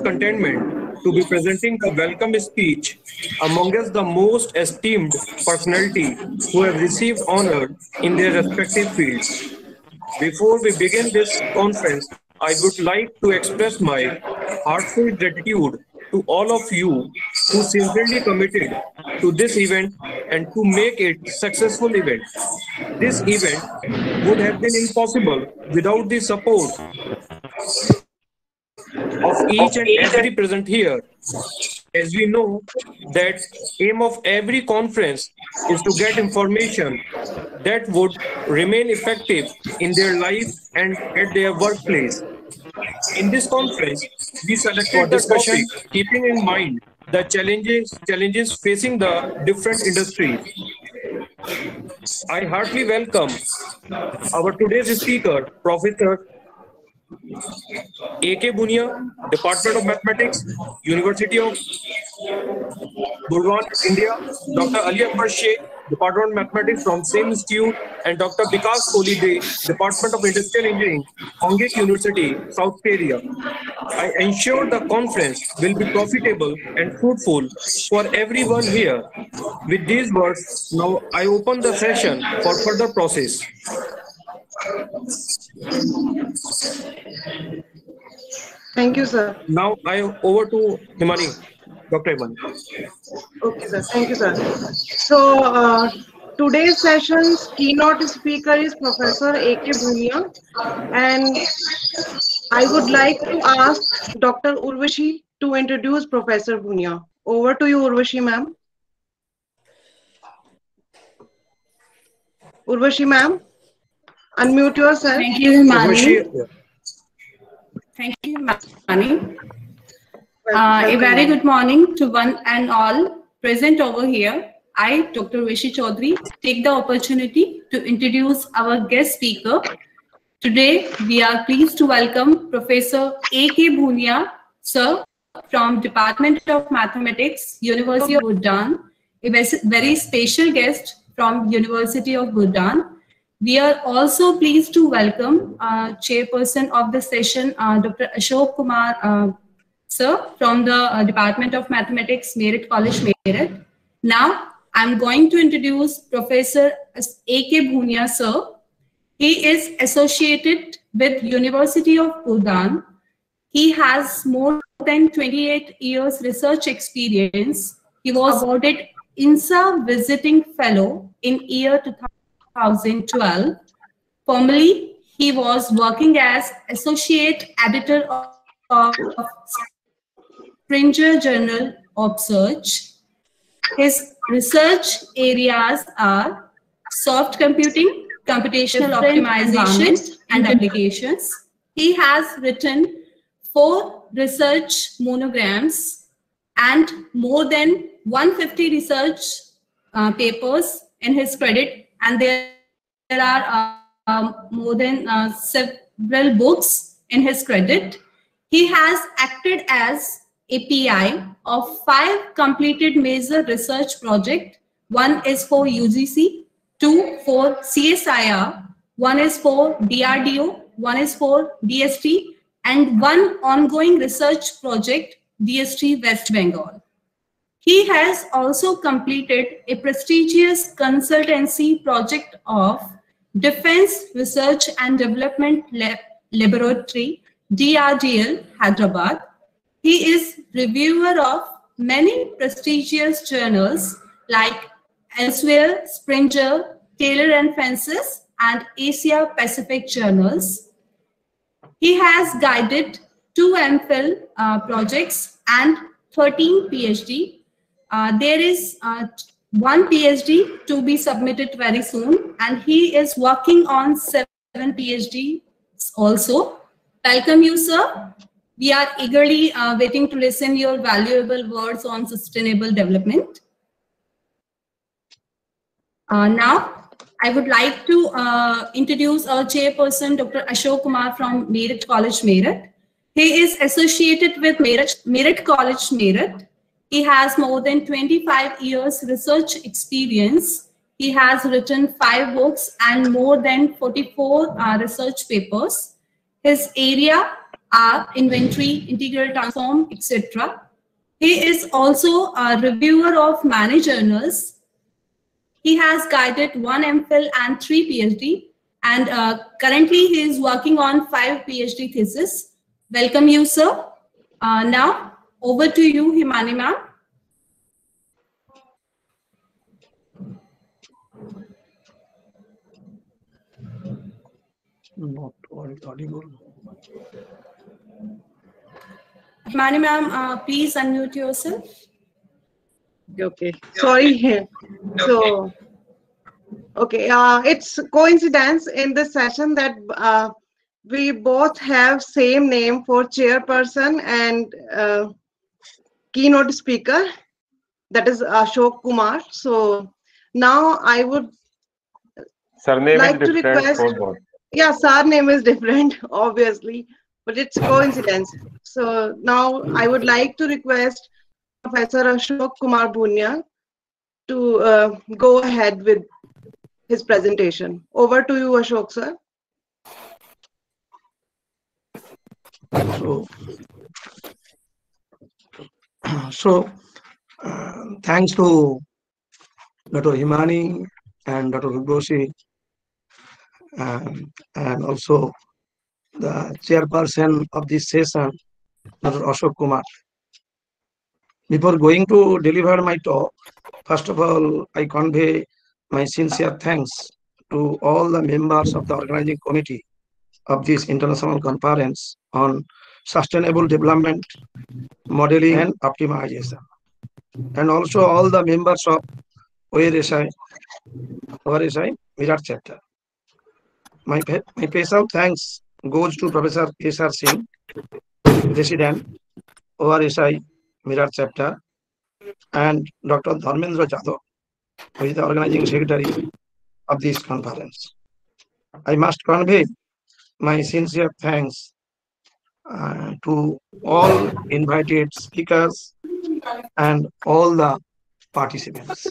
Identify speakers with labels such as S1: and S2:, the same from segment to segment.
S1: contentment to be presenting a welcome speech amongst the most esteemed personality who have received honor in their respective fields. Before we begin this conference, I would like to express my heartfelt gratitude to all of you who sincerely committed to this event and to make it successful event. This event would have been impossible without the support of each and every present here. As we know that aim of every conference is to get information that would remain effective in their life and at their workplace. In this conference, we selected the topic keeping in mind the challenges facing the different industries. I heartily welcome our today's speaker, Professor A.K. Bhunia, Department of Mathematics, University of Gurgaon, India, Dr. Ali Akbar, Department of Mathematics from same institute, and Dr. Vikas Kolide, Department of Industrial Engineering, Hongik University, South Korea. I ensure the conference will be profitable and fruitful for everyone here. With these words, now I open the session for further process.
S2: Thank you, sir.
S1: Now I over to Himani, Dr. Himani.
S2: Okay, sir. Thank you, sir. So today's session's keynote speaker is Professor A.K. Bhunia, and I would like to ask Dr. Urvashi to introduce Professor Bhunia. Over to you, Urvashi, ma'am. Urvashi, ma'am, unmute yourself.
S3: Thank you, Himani. Thank you, Himani. A very good morning to one and all present over here. I, Dr. Urvashi Chaudhary, take the opportunity to introduce our guest speaker. Today, we are pleased to welcome Professor A.K. Bhunia, sir, from Department of Mathematics, University of Bhutan, a very special guest from University of Bhutan. We are also pleased to welcome chairperson of the session, Dr. Ashok Kumar, sir, from the Department of Mathematics, Merit College, Merit. Now, I'm going to introduce Professor A.K. Bhunia, sir. He is associated with University of Bhutan. He has more than 28 years research experience. He was awarded INSA Visiting Fellow in year 2012. Formerly, he was working as Associate Editor of Springer Journal of Search. His research areas are soft computing, computational optimization, and applications. He has written 4 research monograms and more than 150 research papers in his credit, and there are more than several books in his credit. He has acted as a PI of 5 completed major research projects. 1 is for UGC, 2 for CSIR, 1 is for DRDO, 1 is for DST, and 1 ongoing research project, DST West Bengal. He has also completed a prestigious consultancy project of Defense Research and Development Laboratory, DRDL, Hyderabad. He is reviewer of many prestigious journals like Elsewhere, Springer, Taylor and Francis, and Asia Pacific journals. He has guided 2 MPhil projects and 13 PhD. There is 1 PhD to be submitted very soon, and he is working on 7 PhDs also. Welcome you, sir. We are eagerly waiting to listen your valuable words on sustainable development. Now, I would like to introduce our chairperson, Dr. Ashok Kumar from Merit College, Merit. He is associated with Merit College, Merit. He has more than 25 years research experience. He has written 5 books and more than 44 research papers. His area app, inventory, integral transform, etc. He is also a reviewer of many journals. He has guided 1 MPhil and 3 PhD, and currently he is working on 5 PhD theses. Welcome you, sir. Now, over to you, Himani ma'am.
S4: Not audible.
S3: Himani ma'am, please unmute yourself.
S2: Okay. Sorry. So, okay. It's coincidence in this session that we both have same name for chairperson and keynote speaker. That is Ashok Kumar. So now I would
S5: Surname
S2: like
S5: is
S2: to
S5: different
S2: request.
S5: for both.
S2: Yeah, surname is different, obviously, but it's coincidence. So now I would like to request Professor Ashok Kumar Bhunia to go ahead with his presentation. Over to you, Ashok, sir.
S4: So thanks to Dr. Himani and Dr. Rubosi, and also the chairperson of this session, Dr. Ashok Kumar. Before going to deliver my talk, first of all, I convey my sincere thanks to all the members of the organizing committee of this international conference on sustainable development, modeling and optimization, and also all the members of ORSI Virat chapter. My special thanks goes to Professor K.S.R. Singh, President, ORSI Virat chapter, and Dr. Dharmendra Jadhav, who is the organizing secretary of this conference. I must convey my sincere thanks to all invited speakers and all the participants.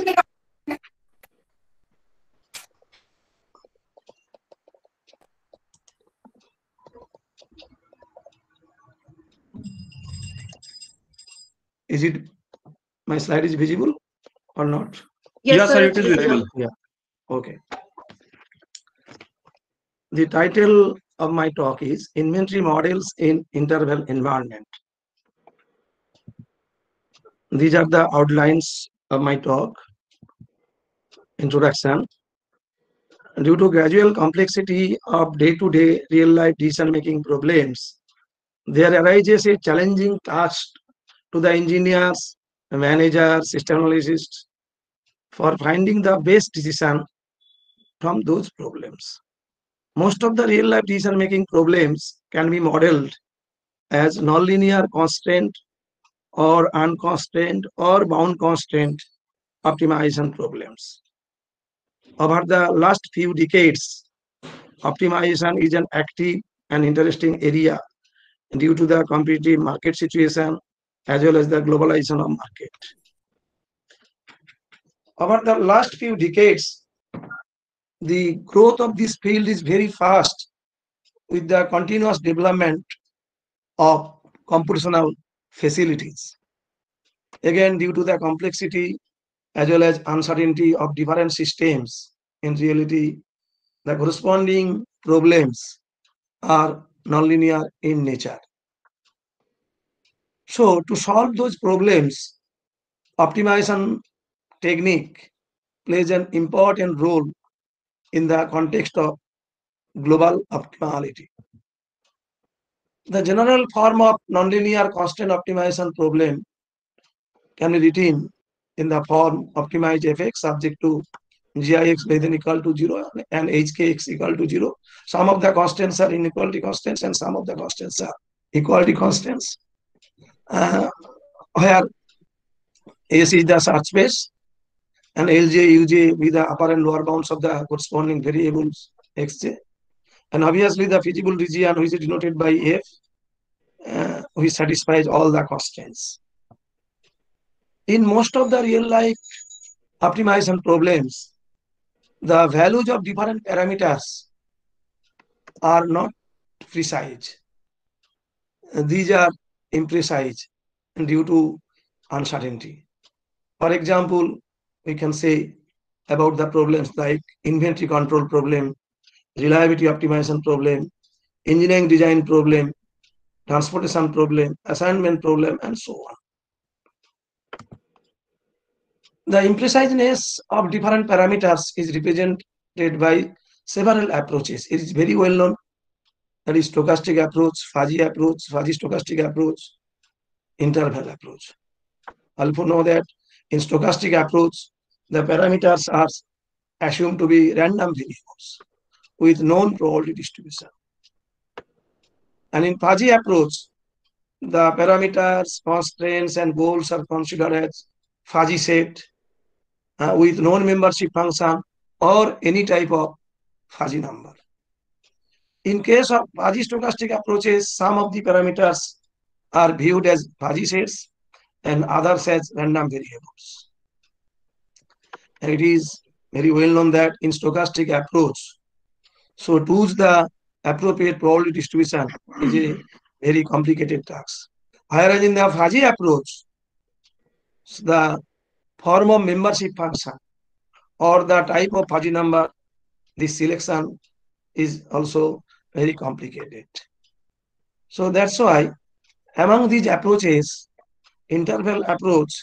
S4: Is it, my slide is visible or not?
S2: Yes, sir,
S1: it is visible.
S4: Yeah. Okay. The title of my talk is Inventory Models in Interval Environment. These are the outlines of my talk. Introduction. Due to gradual complexity of day-to-day real-life decision-making problems, there arises a challenging task to the engineers, managers, system analysts for finding the best decision from those problems. Most of the real-life decision-making problems can be modeled as nonlinear constraint or unconstrained or bound constraint optimization problems. Over the last few decades, optimization is an active and interesting area due to the competitive market situation as well as the globalization of market. Over the last few decades, the growth of this field is very fast with the continuous development of computational facilities. Again, due to the complexity as well as uncertainty of different systems, in reality, the corresponding problems are nonlinear in nature. So, to solve those problems, optimization technique plays an important role in the context of global optimality. The general form of nonlinear constant optimization problem can be written in the form optimize fx subject to gix greater than equal to 0 and hkx equal to 0. Some of the constants are inequality constants and some of the constants are equality constants, where S is the search space and Lj, Uj be the upper and lower bounds of the corresponding variables xj. And obviously the feasible region, which is denoted by F, which satisfies all the constraints. In most of the real-life optimization problems, the values of different parameters are not precise. these are imprecise due to uncertainty. For example, we can say about the problems like inventory control problem, reliability optimization problem, engineering design problem, transportation problem, assignment problem, and so on. The impreciseness of different parameters is represented by several approaches. It is very well known. That is stochastic approach, fuzzy stochastic approach, interval approach. Also know that in stochastic approach, the parameters are assumed to be random variables with known probability distribution. And in fuzzy approach, the parameters, constraints, and goals are considered as fuzzy set with known membership function or any type of fuzzy number. In case of fuzzy stochastic approaches, some of the parameters are viewed as fuzzy sets and others as random variables. And it is very well known that in stochastic approach, so to choose the appropriate probability distribution is a very complicated task. Whereas in the fuzzy approach, the form of membership function or the type of fuzzy number, this selection is also very complicated. So that's why among these approaches, interval approach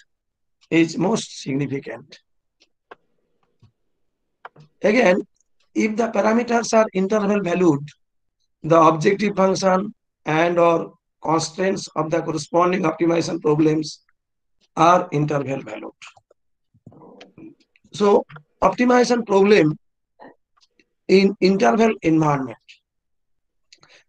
S4: is most significant. Again, if the parameters are interval valued, the objective function and or constraints of the corresponding optimization problems are interval valued. So optimization problem in interval environment.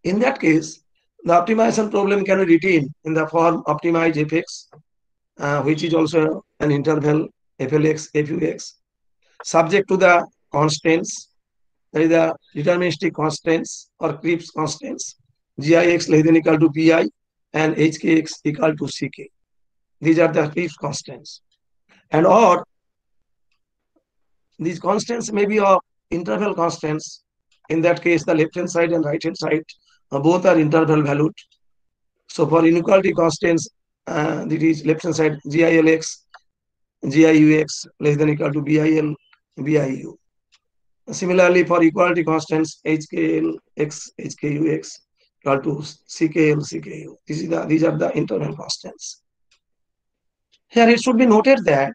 S4: In that case, the optimization problem can be written in the form optimize fx, which is also an interval flx, fux, subject to the constraints, that is the deterministic constraints or Cripps constraints, gix less than equal to pi and hkx equal to ck. These are the Cripps constraints. And or these constraints may be of interval constraints. In that case, the left hand side and right hand side both are interval valued. So for inequality constraints, that is left hand side GILX, GIUX less than equal to BIL, BIU. Similarly, for equality constants, HKLX, HKUX equal to CKL, CKU. These are the interval constants. Here it should be noted that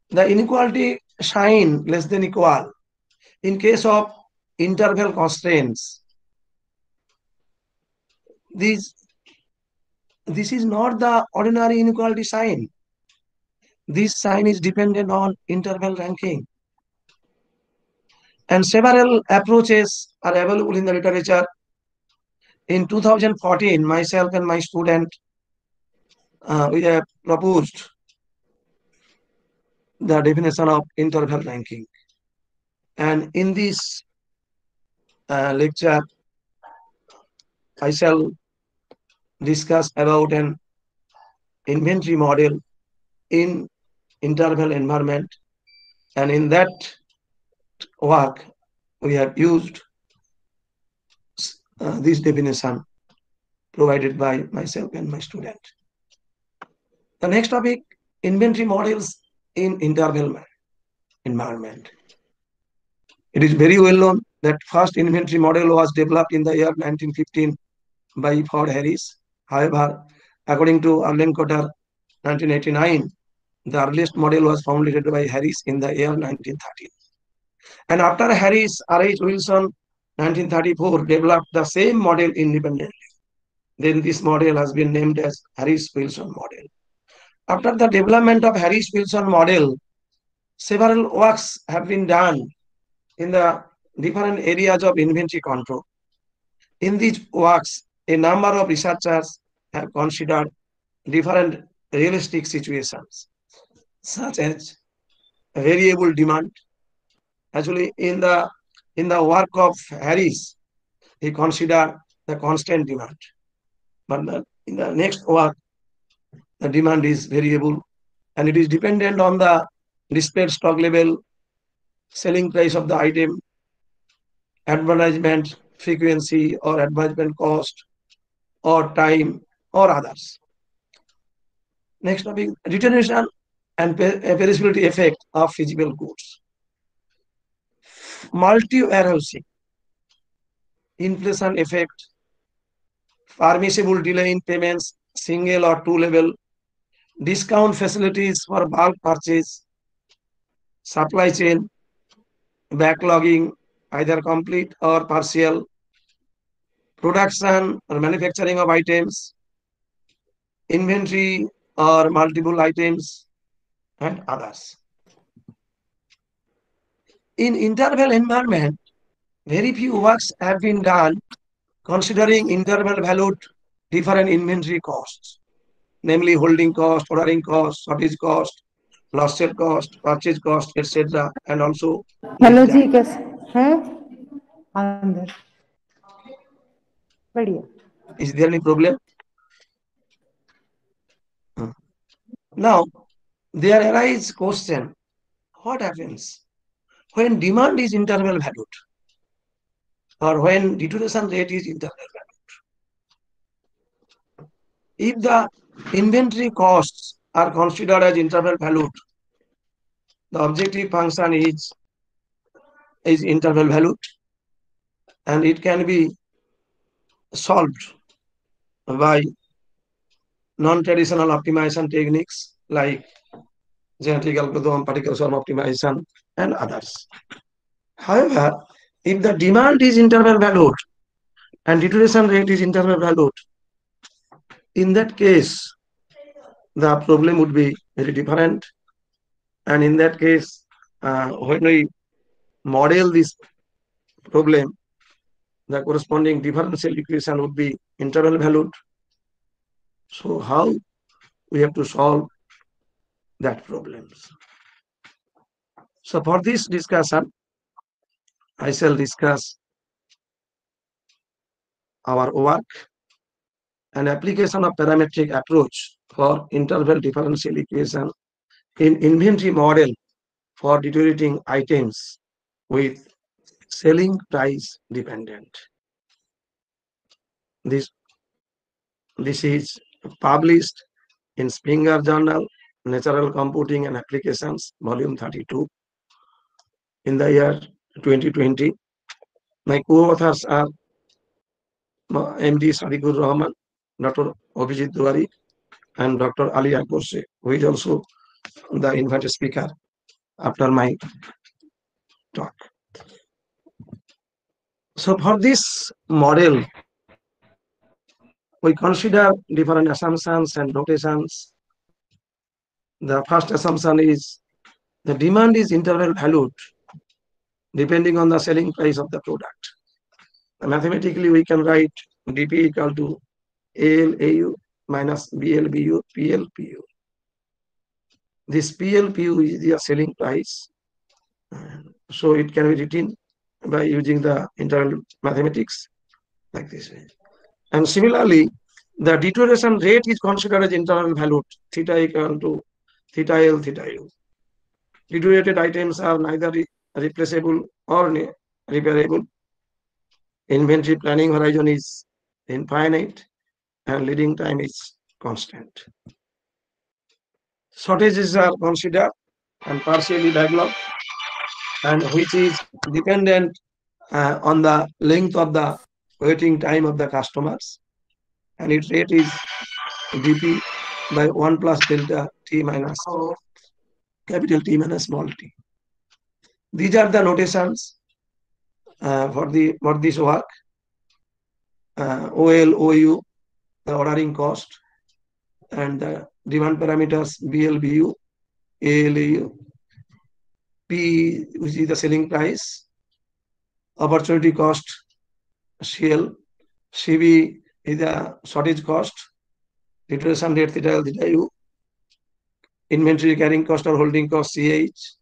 S4: the inequality sign less than equal in case of interval constraints, this is not the ordinary inequality sign. This sign is dependent on interval ranking. And several approaches are available in the literature. In 2014, myself and my student, we have proposed the definition of interval ranking. And in this lecture, I shall discuss about an inventory model in interval environment. And in that work, we have used this definition provided by myself and my student. The next topic, inventory models in interval environment. It is very well known that first inventory model was developed in the year 1915 by Ford Harris. However, according to Arlen Cotter, 1989, the earliest model was formulated by Harris in the year 1913. And after Harris, R.H. Wilson, 1934, developed the same model independently. Then this model has been named as Harris-Wilson model. After the development of Harris-Wilson model, several works have been done in the different areas of inventory control. In these works, a number of researchers have considered different realistic situations, such as variable demand. Actually, in the work of Harris, he considered the constant demand. But in the next work, the demand is variable and it is dependent on the displayed stock level, selling price of the item, advertisement frequency or advertisement cost, or time, or others. Next topic, deterioration and perishability effect of physical goods. Multi-warehousing, inflation effect, permissible delay in payments, single or two-level, discount facilities for bulk purchase, supply chain, backlogging, either complete or partial, production or manufacturing of items, inventory or multiple items, and others. In interval environment, very few works have been done considering interval valued different inventory costs, namely holding cost, ordering cost, shortage cost, lost sale cost, purchase cost, etc. and also
S6: hello
S4: lead
S6: ji,
S4: time.
S6: कैसे हैं? अंदर बढ़िया.
S4: Is there any problem? Now, there arises question, what happens when demand is interval valued or when deterioration rate is interval valued? If the inventory costs are considered as interval valued, the objective function is interval valued and it can be solved by non-traditional optimization techniques like genetic algorithm, particle swarm optimization, and others. However, if the demand is interval valued and deterioration rate is interval valued, in that case, the problem would be very different. And in that case, when we model this problem, the corresponding differential equation would be interval valued. So how we have to solve that problems? So for this discussion, I shall discuss our work and application of parametric approach for interval differential equation in inventory model for deteriorating items with selling price dependent. This is published in Springer Journal, Natural Computing and Applications, volume 32, in the year 2020. My co-authors are MD Sadiqur Rahman, Dr. Abhijit Duwari, and Dr. Ali Akbar, who is also the invited speaker after my talk. So for this model, we consider different assumptions and notations. The first assumption is the demand is interval valued depending on the selling price of the product. Mathematically, we can write dP equal to ALAU minus BLBU PLPU. This PLPU is the selling price. So it can be written by using the interval mathematics like this way. And similarly, the deterioration rate is considered as interval valued, theta equal to theta L, theta U. Deteriorated items are neither replaceable or repairable. Inventory planning horizon is infinite and leading time is constant. Shortages are considered and partially backlogged, and which is dependent on the length of the waiting time of the customers, and its rate is dP by 1 plus delta T minus capital T minus small t. These are the notations for this work. OL, OU, the ordering cost, and the demand parameters BLBU, ALAU, P, which is the selling price, opportunity cost, CL, CB is the shortage cost, deterioration rate theta L, theta U, inventory carrying cost or holding cost CH,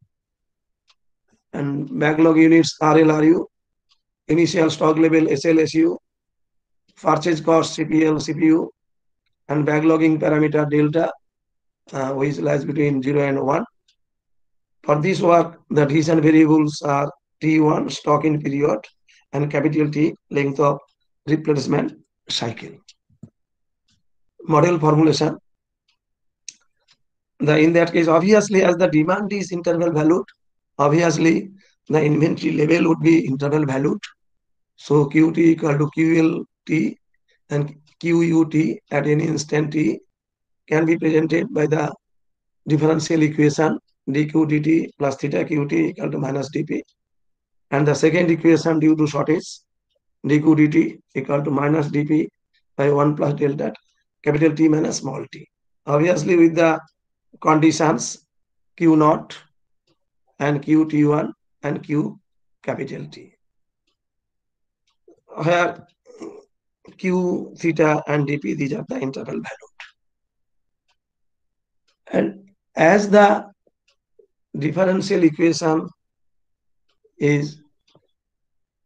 S4: and backlog units RLRU, initial stock level SLSU, purchase cost CPL, CPU, and backlogging parameter delta, which lies between 0 and 1. For this work, the decision variables are T1, stock in period, and capital T, length of replenishment cycle. model formulation. In that case, obviously, as the demand is interval valued, obviously the inventory level would be interval valued. So QT equal to QLT and QUT at any instant T can be presented by the differential equation dq dt plus theta qt equal to minus dp. And the second equation due to shortage dq dt equal to minus dp by 1 plus delta capital T minus small t. Obviously, with the conditions Q naught and QT1 and Q capital T, where Q, theta, and dp, these are the interval value. And as the differential equation is,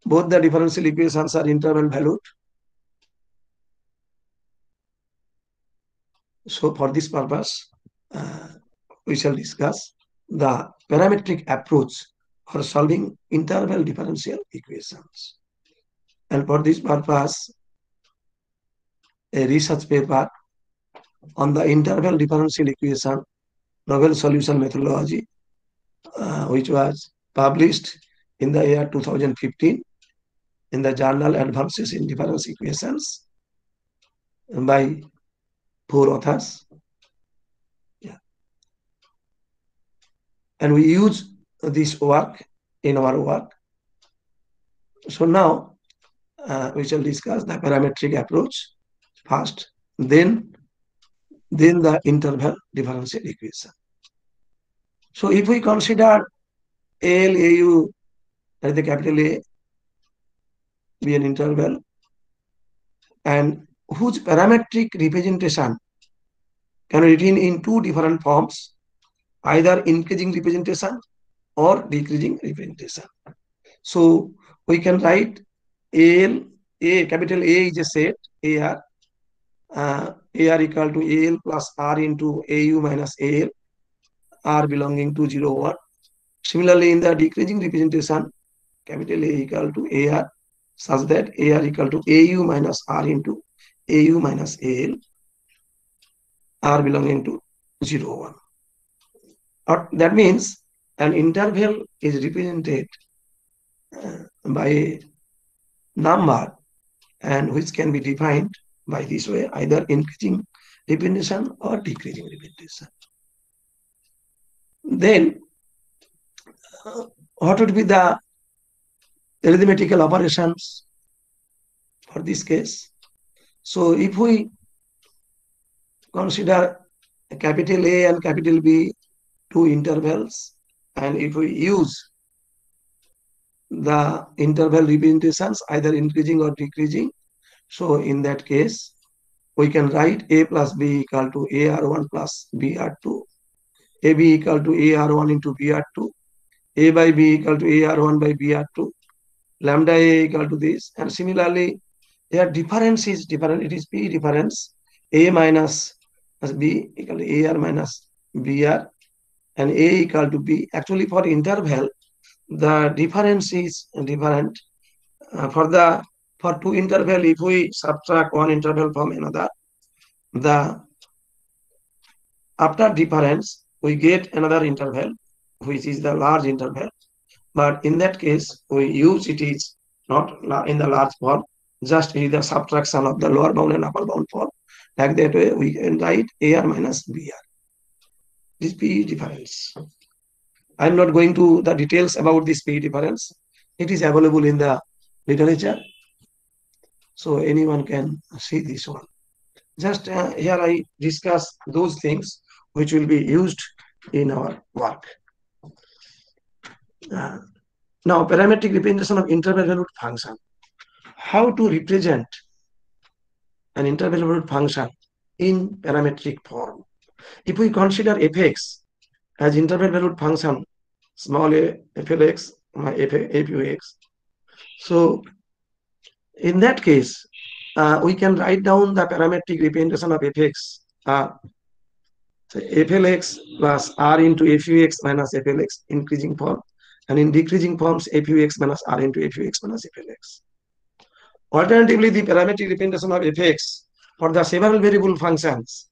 S4: both the differential equations are interval valued. So for this purpose, we shall discuss the parametric approach for solving interval differential equations. And for this purpose, a research paper on the interval differential equation novel solution methodology, which was published in the year 2015 in the journal Advances in Difference Equations by 4 authors. Yeah. And we use this work in our work. So now we shall discuss the parametric approach first, then the interval differential equation. So if we consider AL, AU, as the capital A be an interval, and whose parametric representation can be written in two different forms, either increasing representation or decreasing representation. So we can write AL, A, capital A is a set, AR, AR equal to AL plus R into AU minus AL, R belonging to 0, 1. Similarly, in the decreasing representation, capital A equal to AR, such that AR equal to AU minus R into AU minus AL, R belonging to 0, 1. That means an interval is represented by a number, and which can be defined by this way, either increasing representation or decreasing representation. Then, what would be the arithmetical operations for this case? So if we consider capital A and capital B two intervals, and if we use the interval representations either increasing or decreasing, so in that case we can write A plus B equal to AR1 plus BR2, AB equal to AR1 into BR2, A by B equal to AR1 by BR2, lambda A equal to this. And similarly, their difference is different. It is P difference, A minus B equal to AR minus BR, and A equal to B. Actually, for interval, the difference is different. For two interval, if we subtract one interval from another, after difference, we get another interval, which is the large interval. But in that case, we use it is not in the large form, just in the subtraction of the lower bound and upper bound form. Like that way, we can write AR minus BR. This P difference. I'm not going to the details about this P difference. It is available in the literature, so anyone can see this one. Just here I discuss those things which will be used in our work. Now, parametric representation of interval valued function. How to represent an interval valued function in parametric form? If we consider fx as interval valued function, small a, flx, fux, so in that case, we can write down the parametric representation of fx, so flx plus r into fux minus flx, increasing form, and in decreasing forms fux minus r into fux minus flx. Alternatively, the parametric representation of fx for the several variable functions,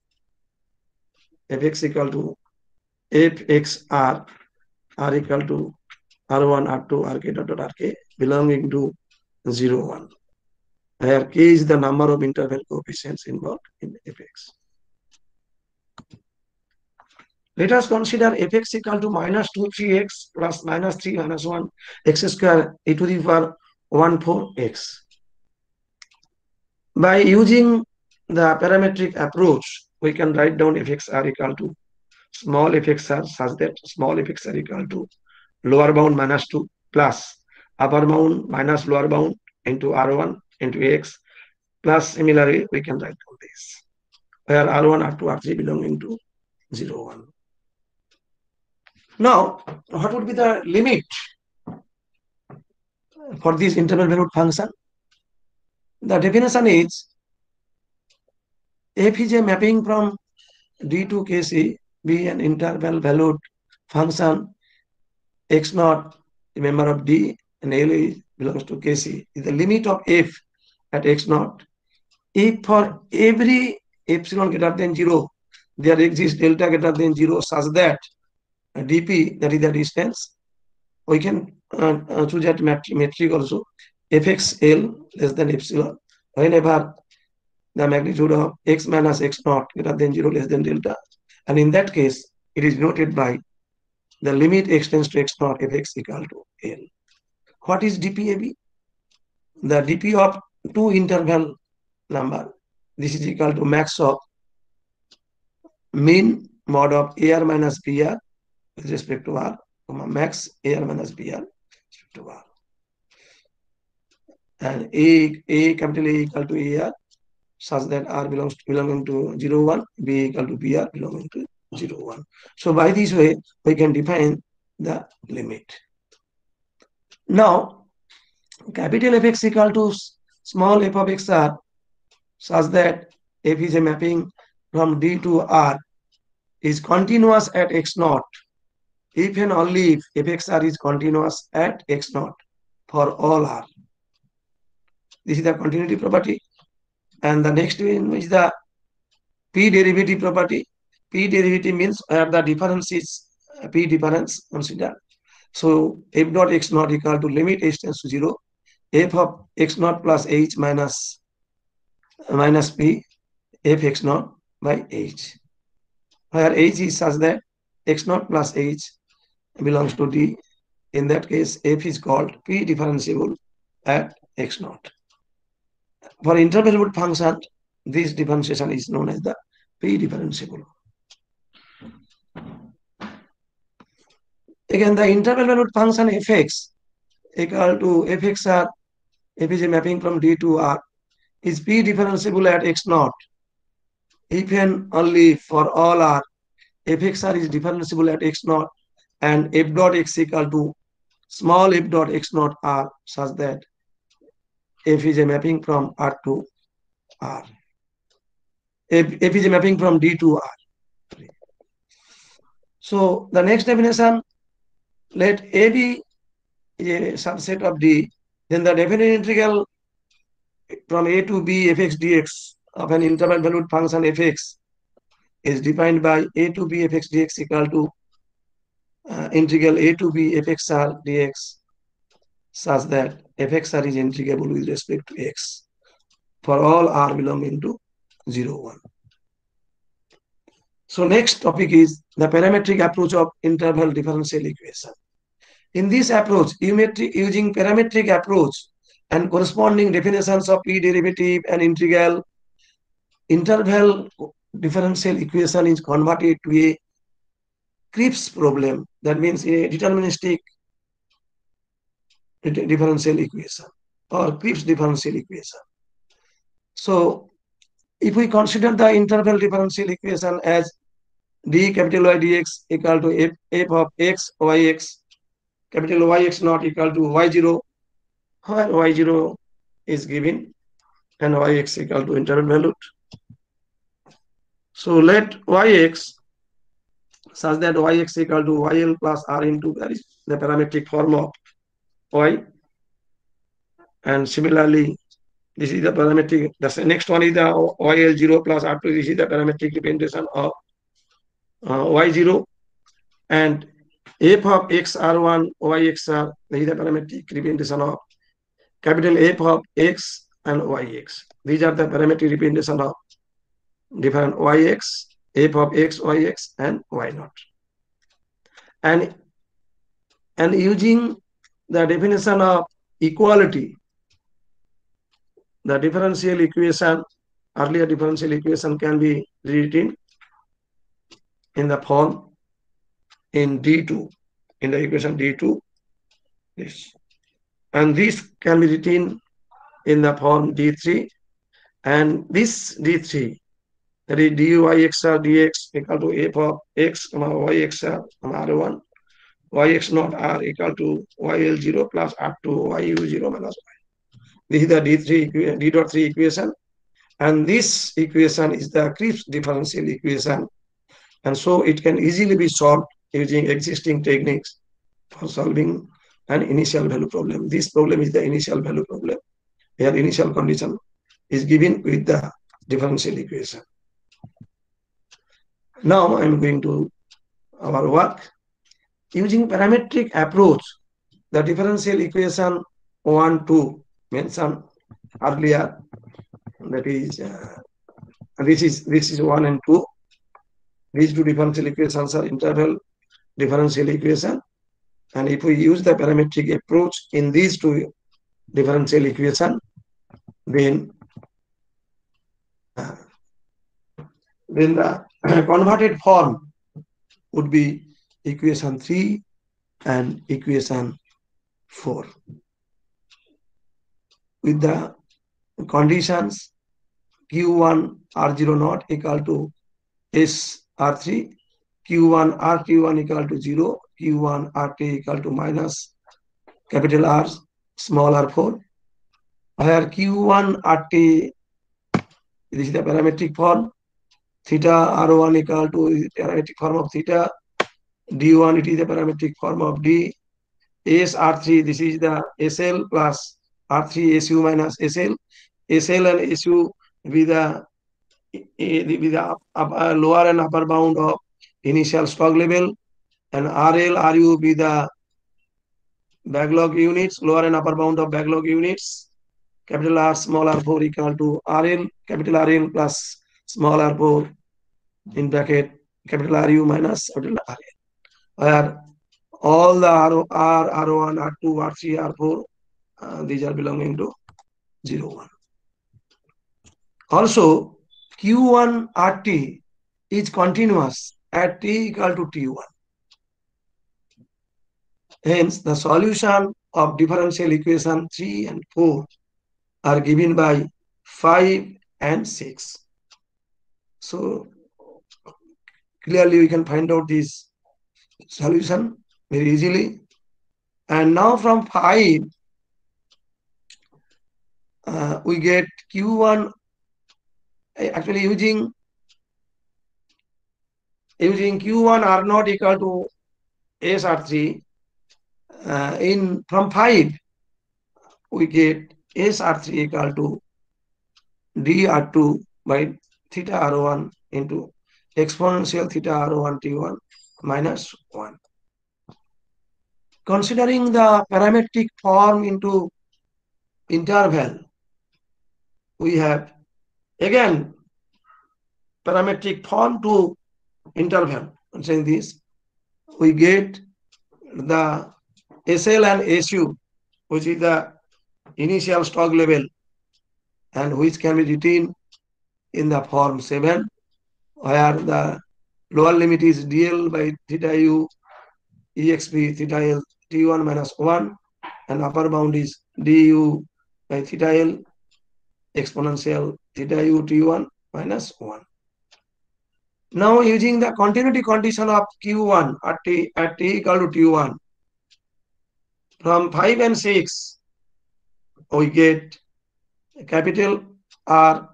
S4: fx equal to fxr r equal to r1, r2, rk dot rk belonging to 0, 1, where k is the number of interval coefficients involved in fx. Let us consider fx equal to minus 2, 3x plus minus 3 minus 1 x square e to the power 1, 4x. By using the parametric approach, we can write down fxr equal to small fxr such that small fxr equal to lower bound minus 2 plus upper bound minus lower bound into r1 into x, plus similarly we can write down this, where r1, r2, r3 belonging to 0, 1. Now, what would be the limit for this interval valued function? The definition is f is a mapping from D to Kc, be an interval valued function x naught, a member of D, and L belongs to Kc, is the limit of f at x naught. If for every epsilon greater than 0, there exists delta greater than 0 such that dp, that is the distance, we can choose that metric also, fxl less than epsilon, whenever the magnitude of x minus x naught greater than 0 less than delta. And in that case, it is noted by the limit x tends to x naught fx equal to L. What is dpab? The dp of two interval number. This is equal to max of mean mod of AR minus BR with respect to R, max AR minus BR with respect to R. And A capital A equal to AR such that R belonging to 0, 1, B equal to BR belonging to 0, 1. So by this way, we can define the limit. Now, capital Fx equal to small f of xr such that f is a mapping from D to R is continuous at x naught if and only if fxr is continuous at x naught for all r. This is the continuity property. And the next one is the p derivative property. P derivative means where the difference is p difference considered. So f dot x naught equal to limit h tends to 0, f of x naught plus h minus p f x naught by h, where h is such that x naught plus h belongs to D. In that case, f is called p differentiable at x naught. For interval valued function, this differentiation is known as the p differentiable. Again, the interval valued function fx equal to fxr, f is a mapping from D to R, is p differentiable at x naught if and only for all r fxr is differentiable at x naught and f dot x equal to small f dot x naught r such that f is a mapping from R to R. F is a mapping from D to R. So the next definition, let A be a subset of D, then the definite integral from A to B fx dx of an interval valued function fx is defined by A to B fx dx equal to integral A to B fxr dx such that fxr is integrable with respect to x for all r belonging to 0, 1. So next topic is the parametric approach of interval differential equation. In this approach, using parametric approach and corresponding definitions of p derivative and integral, interval differential equation is converted to a Cripps problem. That means a deterministic differential equation or Cripps differential equation. So if we consider the interval differential equation as d capital Y dx equal to f of x yx capital Yx naught equal to y0, where y0 is given and yx equal to interval valued. So let yx such that yx equal to yl plus r into, that is the parametric form of y, and similarly This is the parametric. The next one is the YL0 plus R2. This is the parametric representation of Y0. And f of XR1 YXR. This is the parametric representation of capital F of X and YX. These are the parametric representation of different YX, F of X, YX, and Y0. And using the definition of equality, the differential equation, earlier differential equation can be rewritten in the form in D2, in the equation D2. Yes. And this can be written in the form D3. And this D3, that is dyxr dx equal to f of x, yxr, r1, yx not r equal to yl0 plus r2 yu0 minus y. This is the D3 equation. And this equation is the Cripps differential equation. And so it can easily be solved using existing techniques for solving an initial value problem. This problem is the initial value problem, where initial condition is given with the differential equation. Now I'm going to our work. Using parametric approach, the differential equation 1, 2 mentioned earlier, that is this is 1 and 2. These two differential equations are interval differential equation. And if we use the parametric approach in these two differential equation, then the converted form would be equation 3 and equation 4. With the conditions Q1 R0 not equal to S R3, Q1 RT1 equal to 0, Q1 RT equal to minus capital R small r4, where Q1 RT, this is the parametric form, theta R1 equal to parametric form of theta, D1 it is the parametric form of D, S R3 this is the SL plus R3 SU minus SL, SL and SU with the lower and upper bound of initial stock level, and RL RU with the backlog units, lower and upper bound of backlog units, capital R small r4 equal to RL, capital RL plus small r4 in bracket capital RU minus capital RL, where all the R1, R2, R3, R4, these are belonging to 0, 1. Also, Q1 RT is continuous at T equal to T1. Hence, the solution of differential equation 3 and 4 are given by 5 and 6. So, clearly we can find out this solution very easily. And now from 5, we get Q1, actually using Q1 R naught equal to SR3, from 5, we get SR3 equal to DR2 by theta R1 into exponential theta R1 T1 minus 1. Considering the parametric form into interval, we have again parametric form to interval. I'm saying this, we get the SL and SU, which is the initial stock level, and which can be written in the form 7, where the lower limit is dl by theta u exp theta l t1 minus 1, and upper bound is du by theta l exponential theta u t1 minus 1. Now, using the continuity condition of Q1 at t equal to T1, from 5 and 6, we get capital R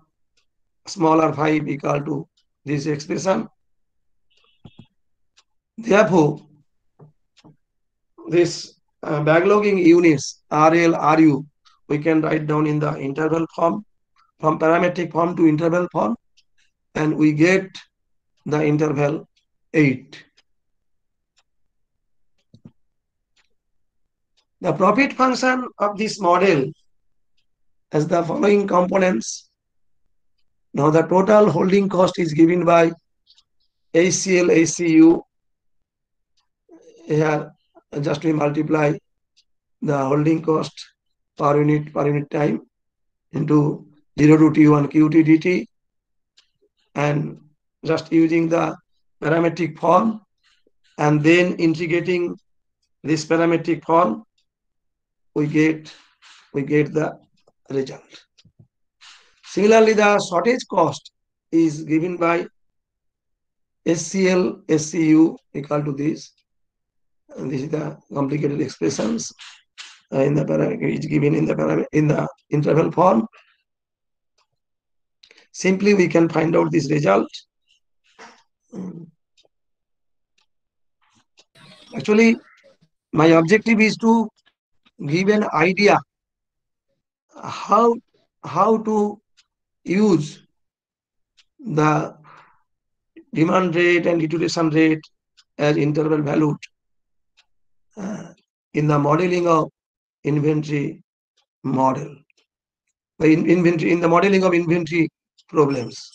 S4: smaller 5 equal to this expression. Therefore, this backlogging units RL, RU we can write down in the interval form, from parametric form to interval form, and we get the interval 8. The profit function of this model has the following components. Now the total holding cost is given by ACL, ACU. Here just we multiply the holding cost per unit time into 0 to T1 QT dt, and just using the parametric form and then integrating this parametric form, we get the result. Similarly, the shortage cost is given by SCL, SCU equal to this. And this is the complicated expressions in the is given in the interval form. Simply, we can find out this result. Actually, my objective is to give an idea how to use the demand rate and utilization rate as interval valued in the modeling of inventory model, in the modeling of inventory problems.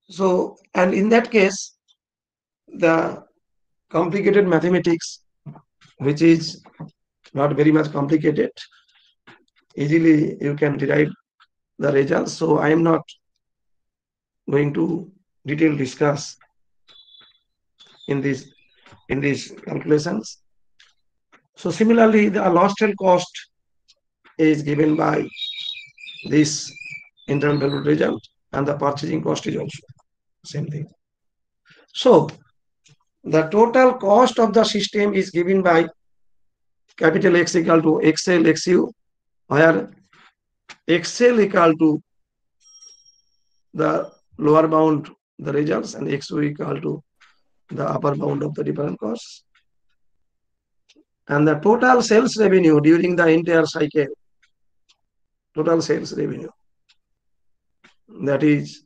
S4: So, and in that case, the complicated mathematics, which is not very much complicated, easily you can derive the results. So I am not going to detail discuss in these calculations. So similarly, the lost sale cost is given by this internal value result, and the purchasing cost is also same thing. So the total cost of the system is given by capital X equal to XL, XU, where XL equal to the lower bound, the results, and XU equal to the upper bound of the different costs. And the total sales revenue during the entire cycle, total sales revenue, that is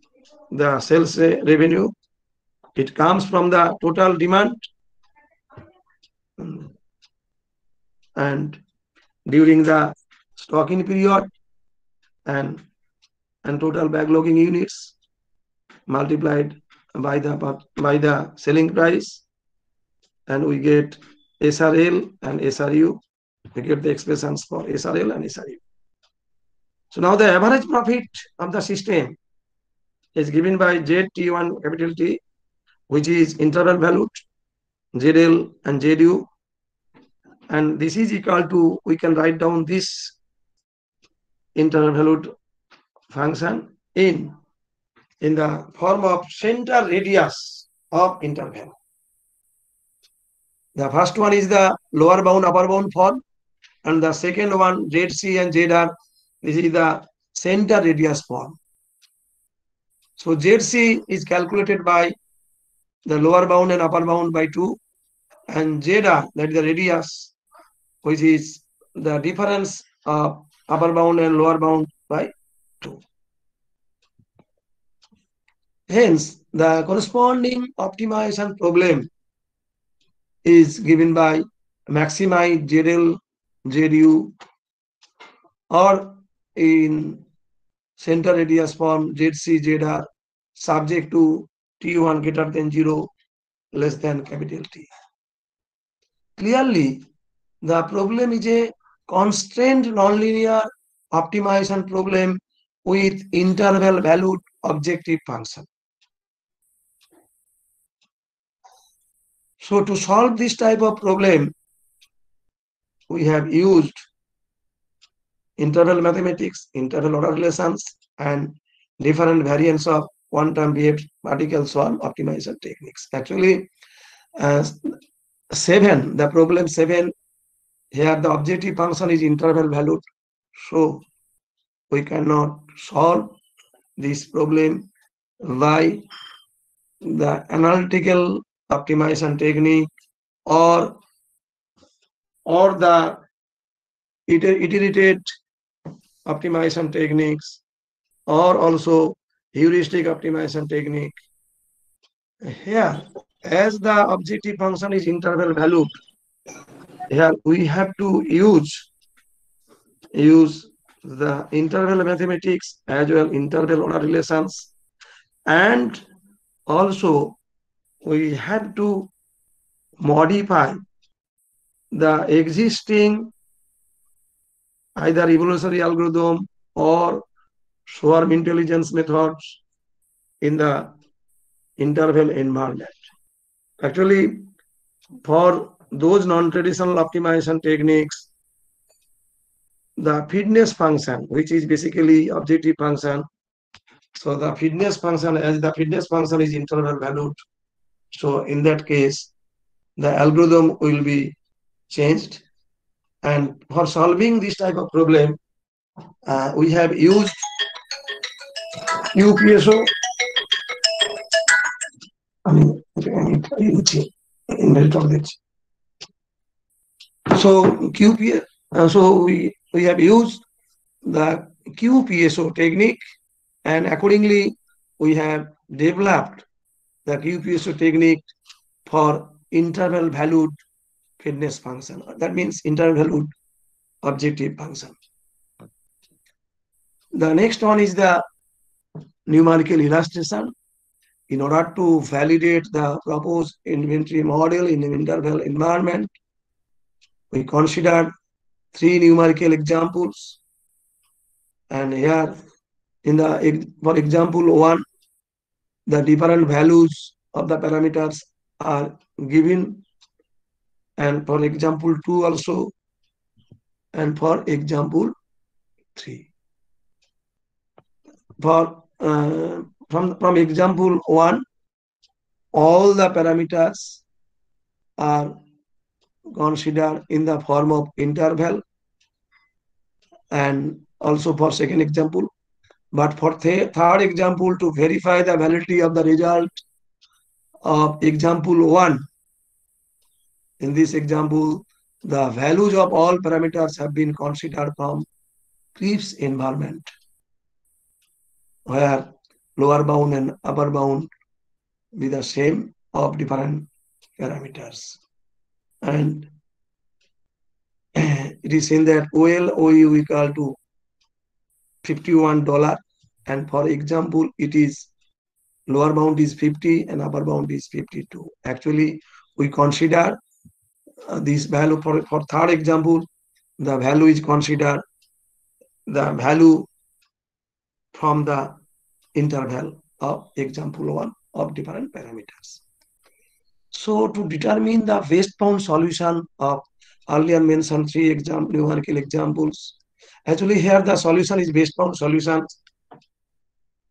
S4: the sales revenue, it comes from the total demand and during the stocking period and total backlogging units multiplied by the selling price, and we get SRL and SRU. We get the expressions for SRL and SRU. So now the average profit of the system is given by ZT1 capital T, which is interval valued, ZL and ZU, and this is equal to, we can write down this interval valued function in the form of center radius of interval. The first one is the lower bound, upper bound form, and the second one, ZC and ZR, this is the center radius form. So ZC is calculated by the lower bound and upper bound by 2, and ZR, that is the radius, which is the difference of upper bound and lower bound by 2. Hence, the corresponding optimization problem is given by maximize ZL, ZU, or in center radius form ZC, ZR, subject to T1 greater than 0, less than capital T. Clearly, the problem is a constrained nonlinear optimization problem with interval valued objective function. So to solve this type of problem, we have used interval mathematics, interval order relations, and different variants of quantum behaved particle swarm optimization techniques. Actually, 7, the problem 7, here the objective function is interval valued. So we cannot solve this problem by the analytical optimization technique or the iterated optimization techniques, or also heuristic optimization technique. Here, as the objective function is interval valued, here we have to use the interval mathematics as well interval order relations, and also we have to modify the existing either evolutionary algorithm or swarm intelligence methods in the interval environment. Actually, for those non-traditional optimization techniques, the fitness function, which is basically objective function, so the fitness function, as the fitness function is interval valued, so in that case, the algorithm will be changed. And for solving this type of problem, we have used UPSO. So so we have used the QPSO technique, and accordingly we have developed the QPSO technique for interval valued fitness function. That means interval valued objective function. The next one is the numerical illustration. In order to validate the proposed inventory model in an interval environment, we considered 3 numerical examples. And here, for example 1, the different values of the parameters are given, and for example 2 also, and for example 3. From example 1, all the parameters are considered in the form of interval, and also for second example. But for third example, to verify the validity of the result of example 1, in this example, the values of all parameters have been considered from Proof's environment, where lower bound and upper bound be the same of different parameters. And it is in that OLOU equal to $51, and for example it is lower bound is 50 and upper bound is 52. Actually, we consider this value for third example, the value is considered the value from the interval of example 1 of different parameters. So to determine the best bound solution of earlier mentioned 3 numerical examples, actually here the solution is best bound solution,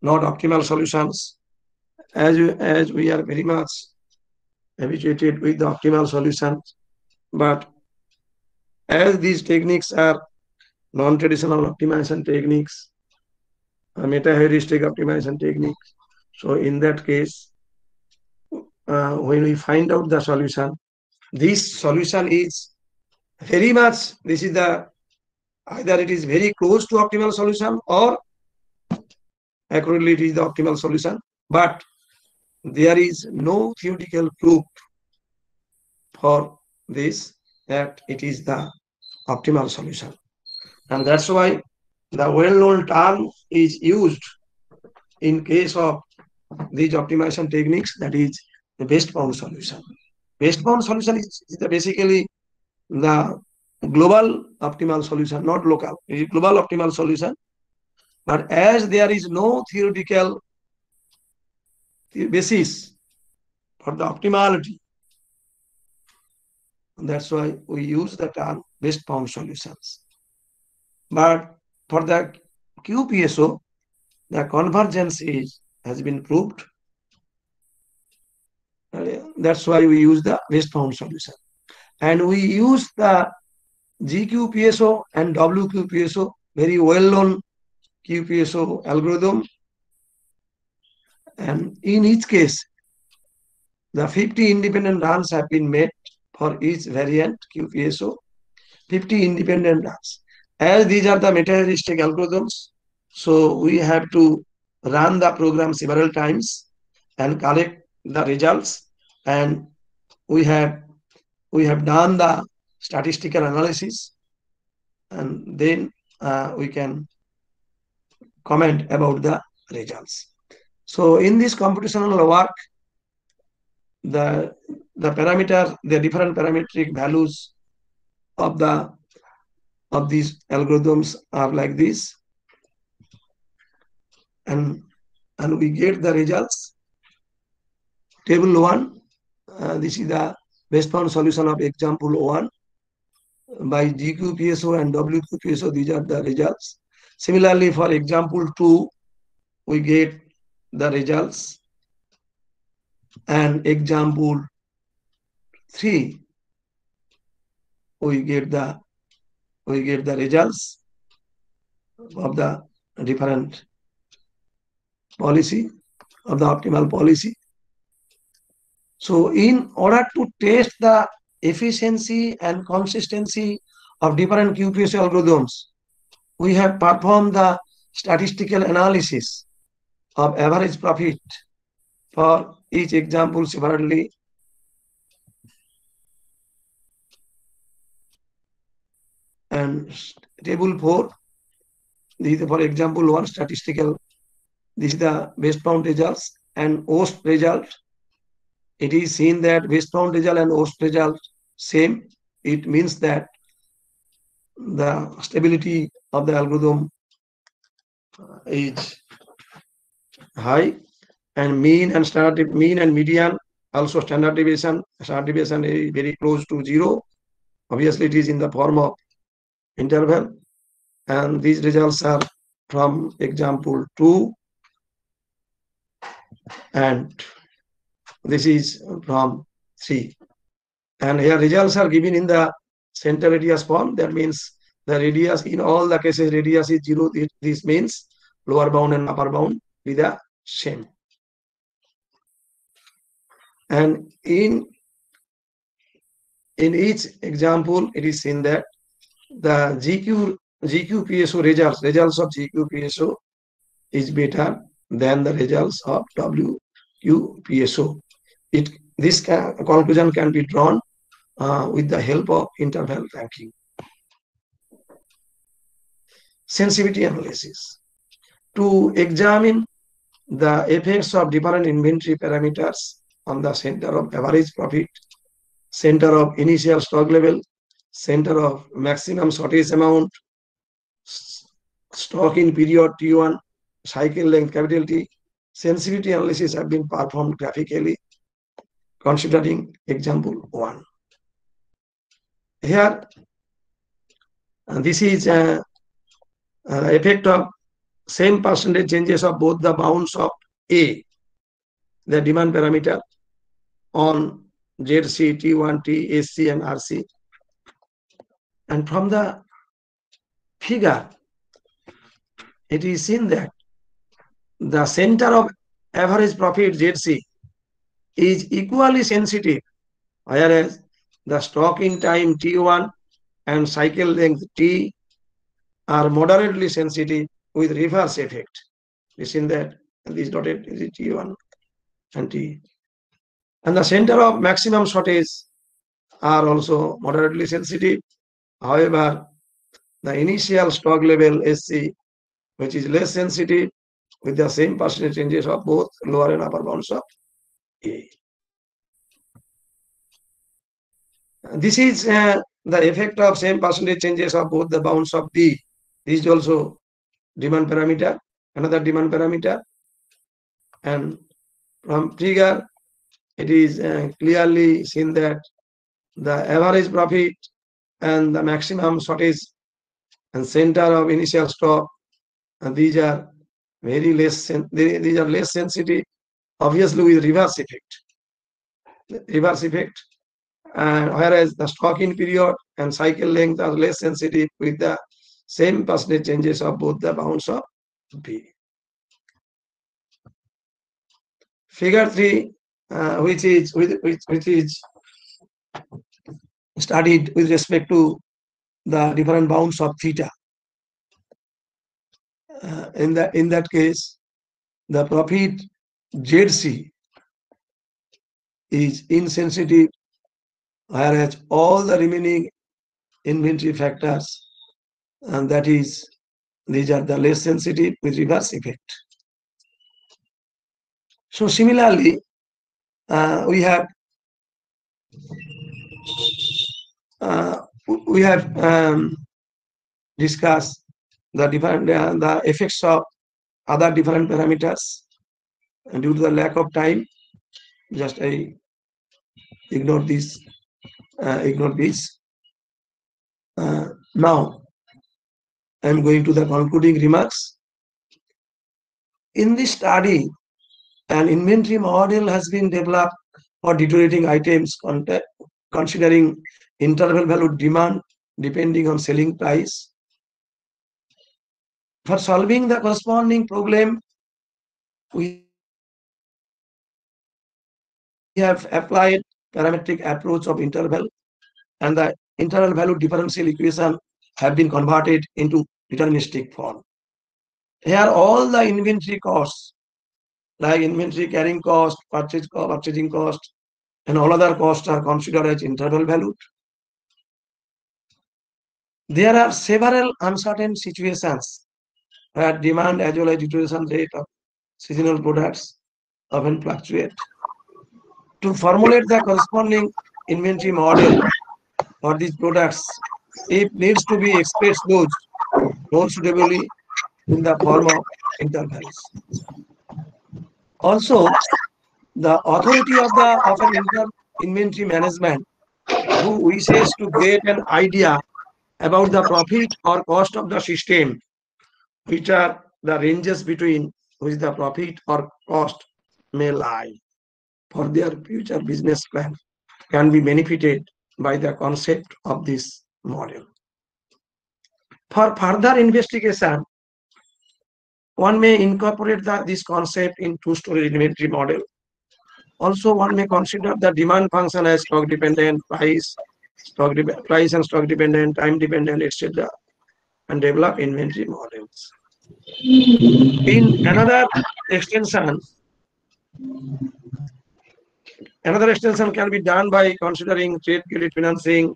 S4: not optimal solutions, as we are very much habituated with the optimal solution. But as these techniques are non-traditional optimization techniques, meta-heuristic optimization techniques, so in that case, when we find out the solution, this solution is very much, this is the, either it is very close to optimal solution or accurately it is the optimal solution, but there is no theoretical proof for this that it is the optimal solution. And that's why the well-known term is used in case of these optimization techniques, that is the best bound solution. Best bound solution is basically the global optimal solution, not local. It is global optimal solution. But as there is no theoretical basis for the optimality, that's why we use the term best bound solutions. But for the QPSO, the convergence has been proved. That's why we use the best bound solution. And we use the GQPSO and WQPSO, very well-known QPSO algorithm. And in each case, the 50 independent runs have been made for each variant QPSO, 50 independent runs. As these are the materialistic algorithms, so we have to run the program several times and collect the results, and we have done the statistical analysis, and then we can comment about the results. So in this computational work, the different parametric values of these algorithms are like this, and we get the results. Table 1, this is the best found solution of example 1 by GQPSO and WQPSO. These are the results. Similarly, for example 2, we get the results, and example 3, we get the results of the different policy, of the optimal policy. So in order to test the efficiency and consistency of different QPSO algorithms, we have performed the statistical analysis of average profit for each example separately. And table 4, this is for example 1 statistical. This is the best found results and worst result. It is seen that best found result and worst result same. It means that the stability of the algorithm is high, and mean and median, also standard deviation is very close to 0. Obviously, it is in the form of interval, and these results are from example 2, and this is from 3. And here results are given in the center radius form. That means the radius, in all the cases, radius is 0. This means lower bound and upper bound be the same. And in each example, it is seen that the GQPSO results of GQPSO is better than the results of WQPSO. This conclusion can be drawn with the help of interval ranking. Sensitivity analysis. To examine the effects of different inventory parameters on the center of average profit, center of initial stock level, center of maximum shortage amount, stock in period T1, cycle length capital T, sensitivity analysis have been performed graphically considering example 1. Here, this is effect of same percentage changes of both the bounds of A, the demand parameter, on ZC, T1, T, SC, and RC. And from the figure, it is seen that the center of average profit ZC is equally sensitive, whereas the stock in time T1 and cycle length T are moderately sensitive with reverse effect. You see that this dotted is T1 and T. And the center of maximum shortage are also moderately sensitive. However, the initial stock level SC, which is less sensitive, with the same percentage changes of both lower and upper bounds of A. This is the effect of same percentage changes of both the bounds of B. This is also demand parameter, another demand parameter. And from figure, it is clearly seen that the average profit and the maximum shortage and center of initial stock, and these are very less. These are less sensitive, obviously with reverse effect. And whereas the stock in period and cycle length are less sensitive with the same percentage changes of both the bounds of B. Figure 3, which is studied with respect to the different bounds of theta. in that case, the profit ZC is insensitive, whereas all the remaining inventory factors, and that is, these are the less sensitive with reverse effect. So similarly, we have discussed the different the effects of other different parameters. And due to the lack of time, just I ignore this. Now I am going to the concluding remarks. In this study, an inventory model has been developed for deteriorating items considering interval value demand depending on selling price. For solving the corresponding problem, we have applied parametric approach of interval, and the interval value differential equation have been converted into deterministic form. Here all the inventory costs like inventory carrying cost, purchasing cost, and all other costs are considered as interval valued. There are several uncertain situations where demand as well as utilization rate of seasonal products often fluctuate. To formulate the corresponding inventory model for these products, it needs to be expressed those more suitably in the form of intervals. Also, the authority of an inventory management who wishes to get an idea about the profit or cost of the system, which are the ranges between which the profit or cost may lie for their future business plan, can be benefited by the concept of this model. For further investigation, one may incorporate this concept in two-story inventory model. Also, one may consider the demand function as stock dependent, price and stock dependent, time dependent, etc., and develop inventory models. In another extension can be done by considering trade credit financing,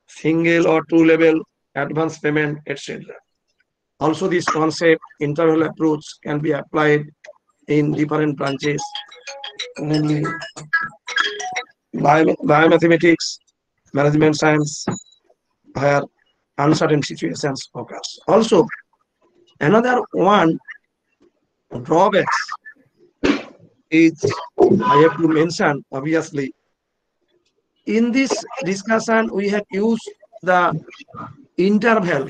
S4: single or two-level advance payment, etc. Also, this concept, interval approach, can be applied in different branches, namely biomathematics, management science, where uncertain situations occurs. Also, another one drawbacks is, I have to mention, obviously, in this discussion, we have used the interval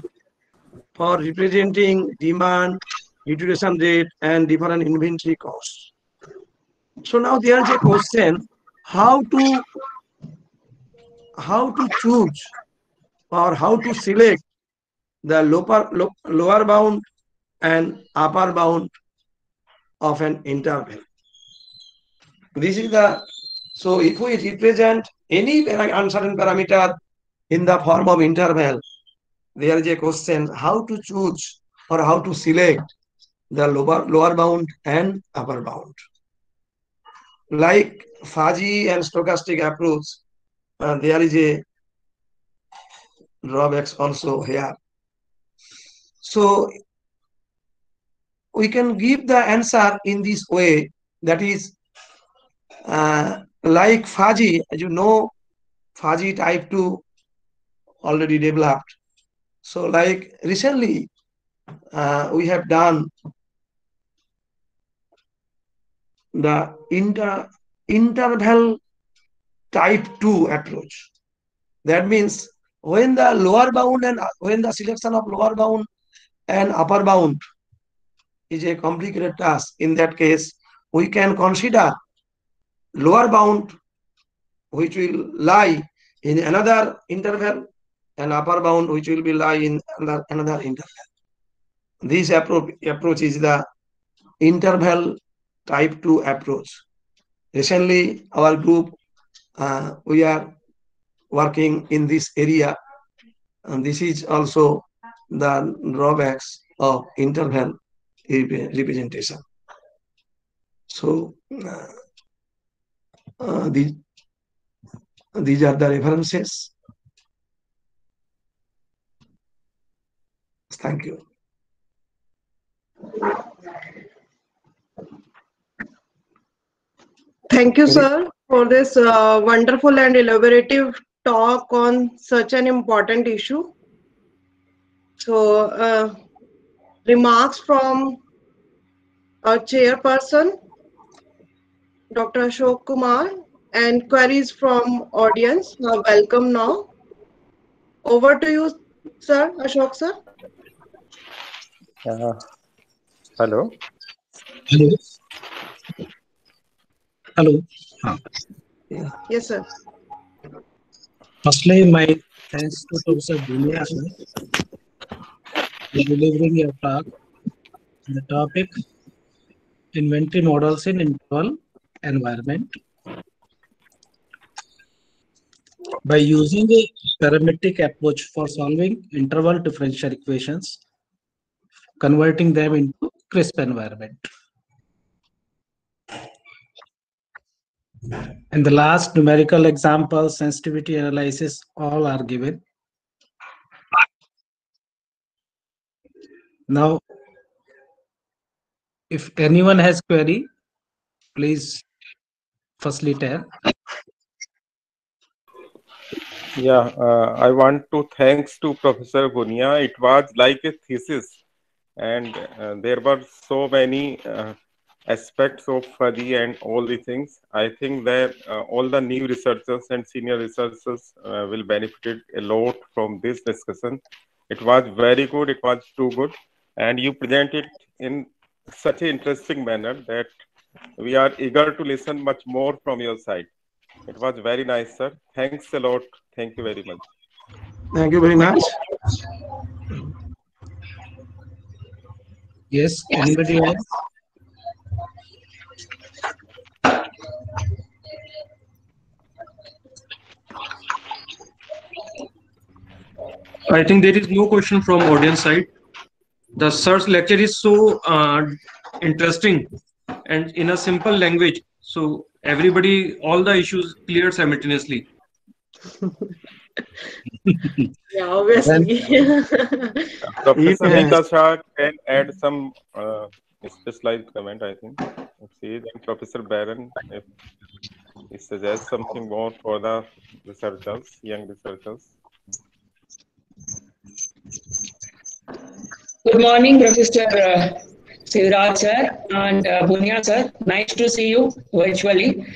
S4: for representing demand, utilization rate, and different inventory costs. So now there is a question, how to choose or how to select the lower bound and upper bound of an interval. This is so if we represent any uncertain parameter in the form of interval, there is a question how to choose or how to select the lower bound and upper bound. Like fuzzy and stochastic approach, there is a drawbacks also here. So we can give the answer in this way, that is like fuzzy, as you know, fuzzy type 2 already developed. So like recently we have done the interval type 2 approach. That means when the lower bound and when the selection of lower bound and upper bound is a complicated task, in that case we can consider lower bound which will lie in another interval and upper bound which will be lie in another interval. This approach is the interval type 2 approach. Recently, our group, we are working in this area, and this is also the drawbacks of interval representation. So these are the references. Thank you.
S2: Thank you, sir, for this wonderful and elaborative talk on such an important issue. So, remarks from our chairperson, Dr. Ashok Kumar, and queries from audience are welcome now. Over to you, sir, Ashok sir.
S5: Hello.
S4: Hello. Hello.
S2: Yes, sir.
S7: Firstly, my thanks to Professor Bhunia for delivering your talk. The topic, inventory models in interval environment. By using a parametric approach for solving interval differential equations, converting them into crisp environment. And the last numerical example, sensitivity analysis, all are given. Now, if anyone has query, please firstly tell.
S5: Yeah, I want to thanks to Professor Bhunia. It was like a thesis, and there were so many aspects of fuzzy and all the things. I think that all the new researchers and senior researchers will benefit a lot from this discussion. It was very good. It was too good, and you presented in such an interesting manner that we are eager to listen much more from your side. It was very nice, sir. Thanks a lot. Thank you very much.
S4: Thank you very much.
S7: Yes, anybody else?
S1: I think there is no question from audience side. The sir's lecture is so interesting and in a simple language. So everybody, all the issues cleared simultaneously.
S2: Yeah, obviously.
S5: Professor Nikasha can add some specialized comment, I think. Let's see, then Professor Barron, if he suggests something more for the researchers, young researchers.
S8: Good morning, Professor Sivraj sir and Bhunia sir. Nice to see you virtually.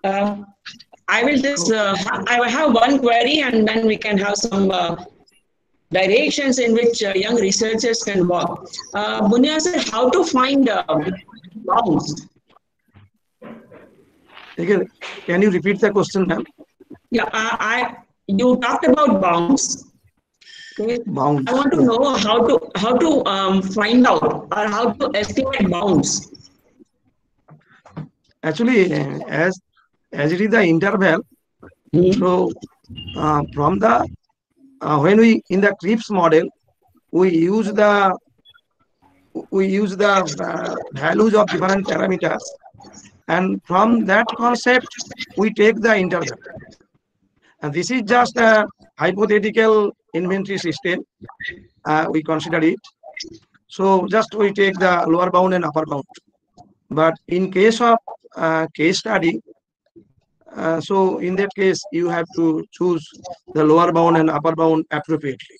S8: I will just I will have one query and then we can have some directions in which young researchers can walk. Bhunia sir, how to find bounds?
S4: Again, can you repeat the question, ma'am?
S8: Yeah, you talked about bounds. Okay.
S4: Bounds.
S8: I want to know how to find out or how to estimate bounds.
S4: Actually, as it is the interval, so from the when we in the CRISP model, we use the values of different parameters, and from that concept we take the interval. And this is just a hypothetical inventory system. We consider it. So just we take the lower bound and upper bound. But in case of case study, so in that case you have to choose the lower bound and upper bound appropriately.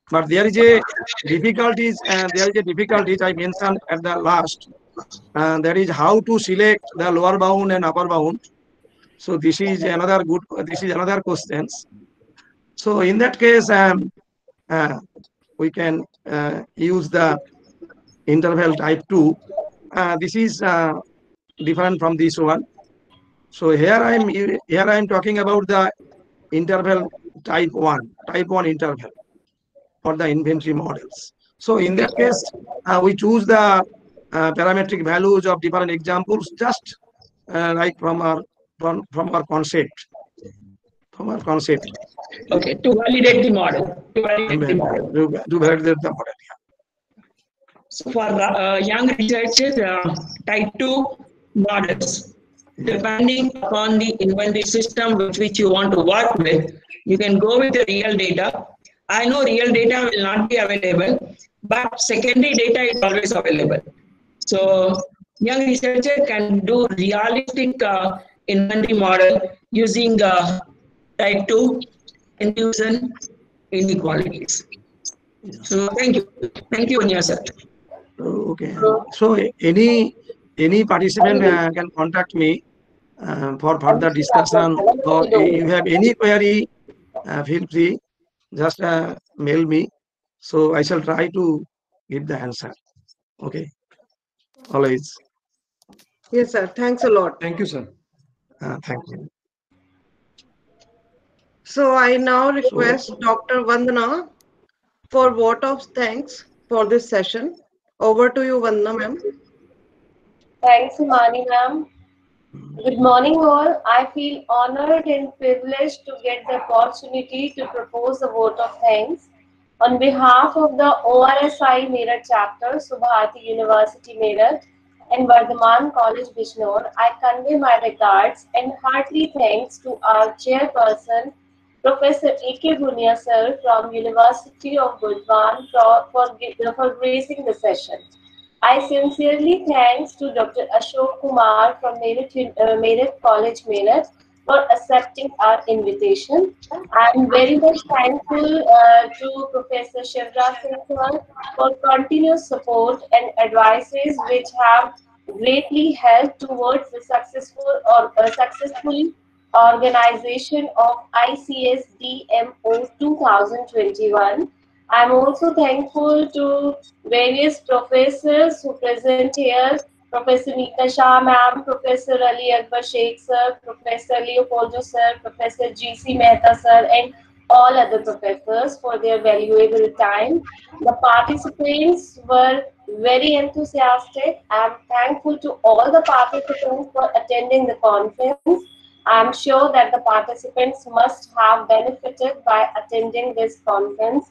S4: But there is a difficulties, and there is a difficulties I mentioned at the last. That is how to select the lower bound and upper bound. So this is another questions. So in that case, we can use the interval type 2. This is different from this one. So here I am talking about the interval type 1 interval for the inventory models. So in that case, we choose the parametric values of different examples, just like from our concept.
S8: Okay, to validate the model. To validate the model.
S4: To validate the model.
S8: So for young researchers, type 2 models, depending upon the inventory system with which you want to work with, you can go with the real data. I know real data will not be available, but secondary data is always available. So young researcher can do realistic inventory model using type 2 inclusion inequalities. So thank you, Bhunia sir.
S4: Okay. So any participant can contact me for further discussion. So if you have any query, feel free, just mail me. So I shall try to give the answer. Okay. Always.
S2: Yes, sir. Thanks a lot.
S1: Thank you, sir.
S4: Thank you.
S2: So I now request Dr. Vandana for vote of thanks for this session. Over to you, Vandana ma'am.
S9: Thanks, Himani ma'am. Good morning, all. I feel honored and privileged to get the opportunity to propose a vote of thanks. On behalf of the ORSI Meerut chapter, Subhati University Meerut, and Vardhaman College Bijnor, I convey my regards and hearty thanks to our chairperson, Professor A.K. Bhunia sir from University of Burdwan for gracing the session. I sincerely thanks to Dr. Ashok Kumar from Meerut College, Meerut, for accepting our invitation. I am very much thankful to Professor Shivraj Singh sir for continuous support and advices which have greatly helped towards the successful organization of ICSDMO 2021. I'm also thankful to various professors who present here, Professor Neeta Shah ma'am, Professor Ali Akbar Sheikh sir, Professor Leopoldo sir, Professor G.C. Mehta sir, and all other professors for their valuable time. The participants were very enthusiastic. I'm thankful to all the participants for attending the conference. I'm sure that the participants must have benefited by attending this conference.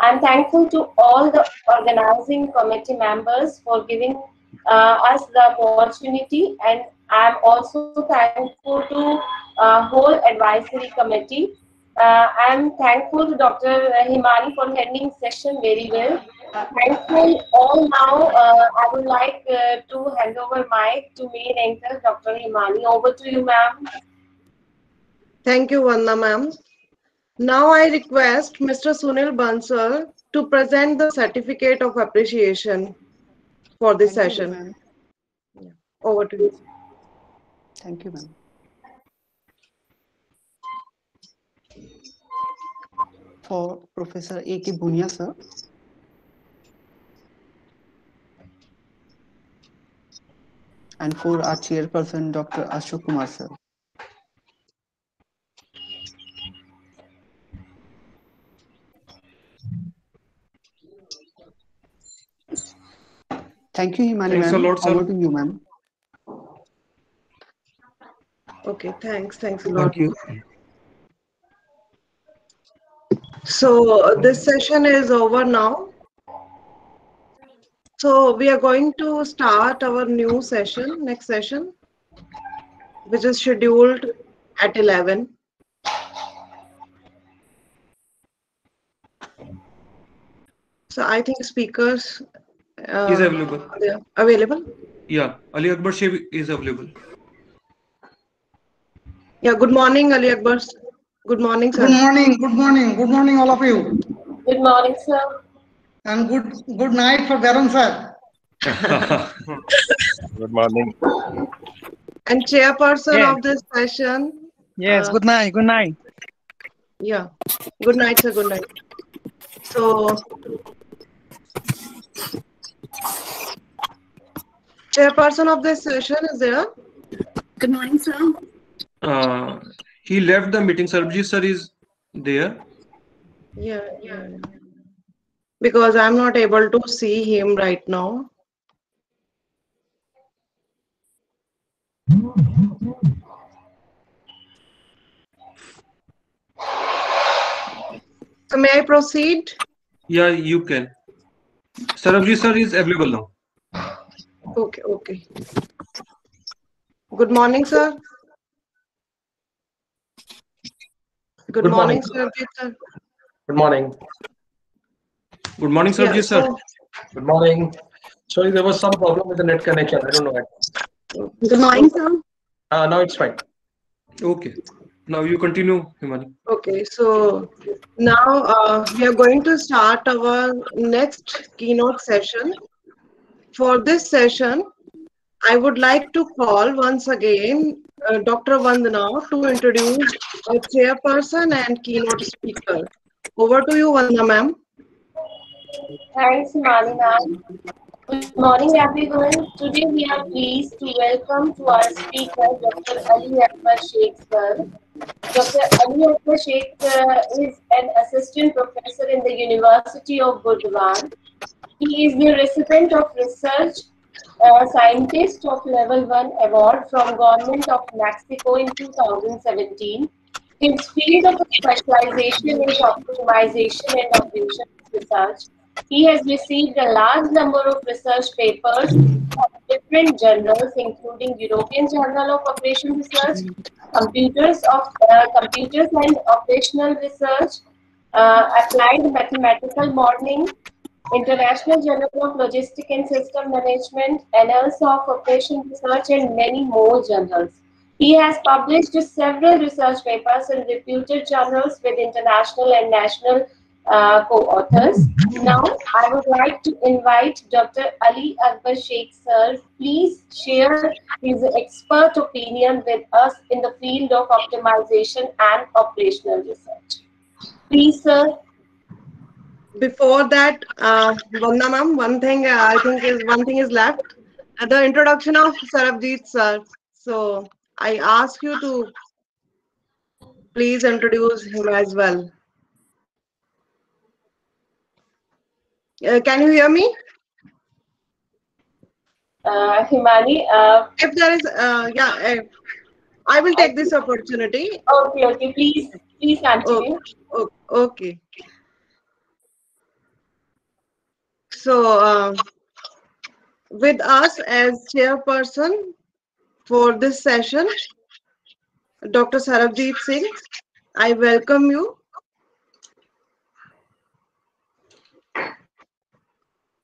S9: I'm thankful to all the organizing committee members for giving us the opportunity, and I'm also thankful to whole advisory committee. I'm thankful to Dr. Himani for handling session very well. Thankful all now. I would like to hand over mic to main anchor Dr. Himani. Over to you, ma'am.
S2: Thank you, Vandana ma'am. Now I request Mr. Sunil Bansal to present the certificate of appreciation for this session. Over to you.
S10: Thank you, ma'am. For Professor A.K. Bhunia, sir. And for our chairperson, Dr. Ashok Kumar, sir. Thank you, Himani ma'am.
S1: Thanks a lot, sir.
S10: Over to you, ma'am.
S2: Okay, thanks a lot.
S4: Thank you.
S2: So this session is over now. So we are going to start our new session, next session, which is scheduled at 11. So I think speakers
S1: Is available.
S2: are available.
S1: Yeah, Ali Akbar Sheikh is available.
S2: Yeah, good morning, Ali Akbar. Good morning, sir.
S11: Good morning, all of you.
S9: Good morning, sir.
S11: And good night for Varun sir.
S5: Good morning.
S2: And chairperson of this session.
S12: Yes, good night. Good night.
S2: Yeah, good night, sir. Good night. So, chairperson of this session is there.
S3: Good morning, sir.
S1: He left the meeting. Sarabjit sir is there.
S2: Yeah. Because I'm not able to see him right now. So may I proceed?
S1: Yeah, you can. Sarabji sir is available now.
S2: Okay, okay. Good morning, sir. Good morning, Sarabjit sir.
S12: Good morning.
S1: Good morning,
S2: Yeah,
S1: Sarabji sir.
S12: Good morning. Sorry, there was some problem with the net connection. I don't know why.
S2: good morning, sir.
S12: Now it's fine.
S1: Okay. Now you continue, Himani.
S2: Okay, so now we are going to start our next keynote session. For this session, I would like to call once again Dr. Vandana to introduce a chairperson and keynote speaker. Over to you, Vandana ma'am.
S9: Thanks, Mani ma'am. Good morning, everyone. Today we are pleased to welcome to our speaker, Dr. Ali Akbar Sheikh sir. Dr. Ali Akbar Sheikh is an assistant professor in the University of Burdwan. He is the recipient of Research Scientist of Level 1 Award from Government of Mexico in 2017. His field of specialization is optimization and operations research. He has received a large number of research papers from different journals, including European Journal of Operation Research, Computers and Operational Research, Applied Mathematical Modeling, International Journal of Logistics and System Management, Annals of Operation Research, and many more journals. He has published several research papers in reputed journals with international and national co-authors. Now, I would like to invite Dr. Ali Akbar Sheikh sir. Please share his expert opinion with us in the field of optimization and operational research. Please, sir.
S2: Before that, Vandana ma'am, one thing is left. The introduction of Sarabjit sir. So I ask you to please introduce him as well. Can you hear me?
S9: Himani,
S2: if there is, I will take this opportunity.
S9: Okay, please continue.
S2: Okay. So, with us as chairperson for this session, Dr. Sarabjit Singh, I welcome you.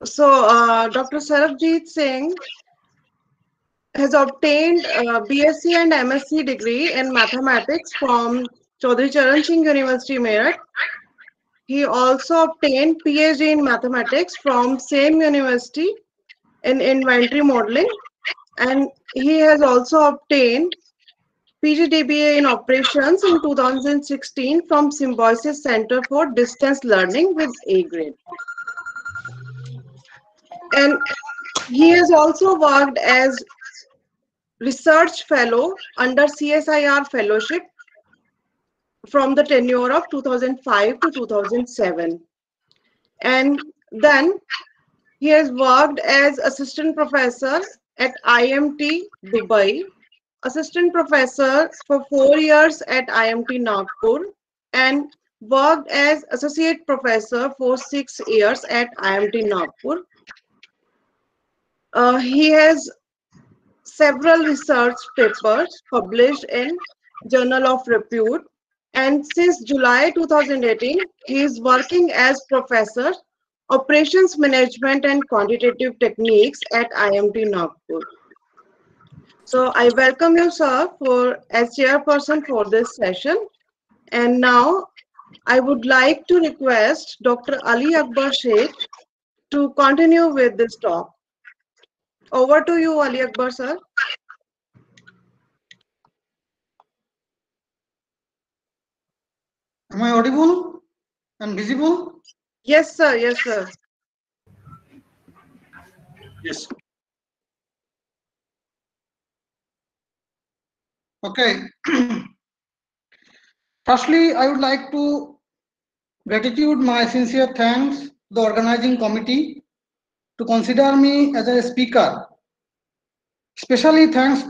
S2: So, Dr. Sarabjit Singh has obtained BSc and MSc degree in mathematics from Chaudhry Charan Singh University, Meerut. He also obtained PhD in mathematics from same university in inventory modeling, and he has also obtained PGDBA in operations in 2016 from Symbiosis Center for Distance Learning with A grade. And he has also worked as research fellow under CSIR fellowship from the tenure of 2005 to 2007. And then he has worked as assistant professor at IMT Dubai, assistant professor for 4 years at IMT Nagpur, and worked as associate professor for 6 years at IMT Nagpur. He has several research papers published in Journal of Repute, and since July 2018, he is working as professor Operations Management and Quantitative Techniques at IMT Nagpur. So I welcome you, sir, as chairperson for this session. And now I would like to request Dr. Ali Akbar Sheikh to continue with this talk. Over to you, Ali Akbar, sir.
S11: Am I audible and visible?
S2: Yes, sir. Yes, sir.
S11: Yes. Okay. Firstly, I would like to gratitude my sincere thanks to the organizing committee to consider me as a speaker. Especially thanks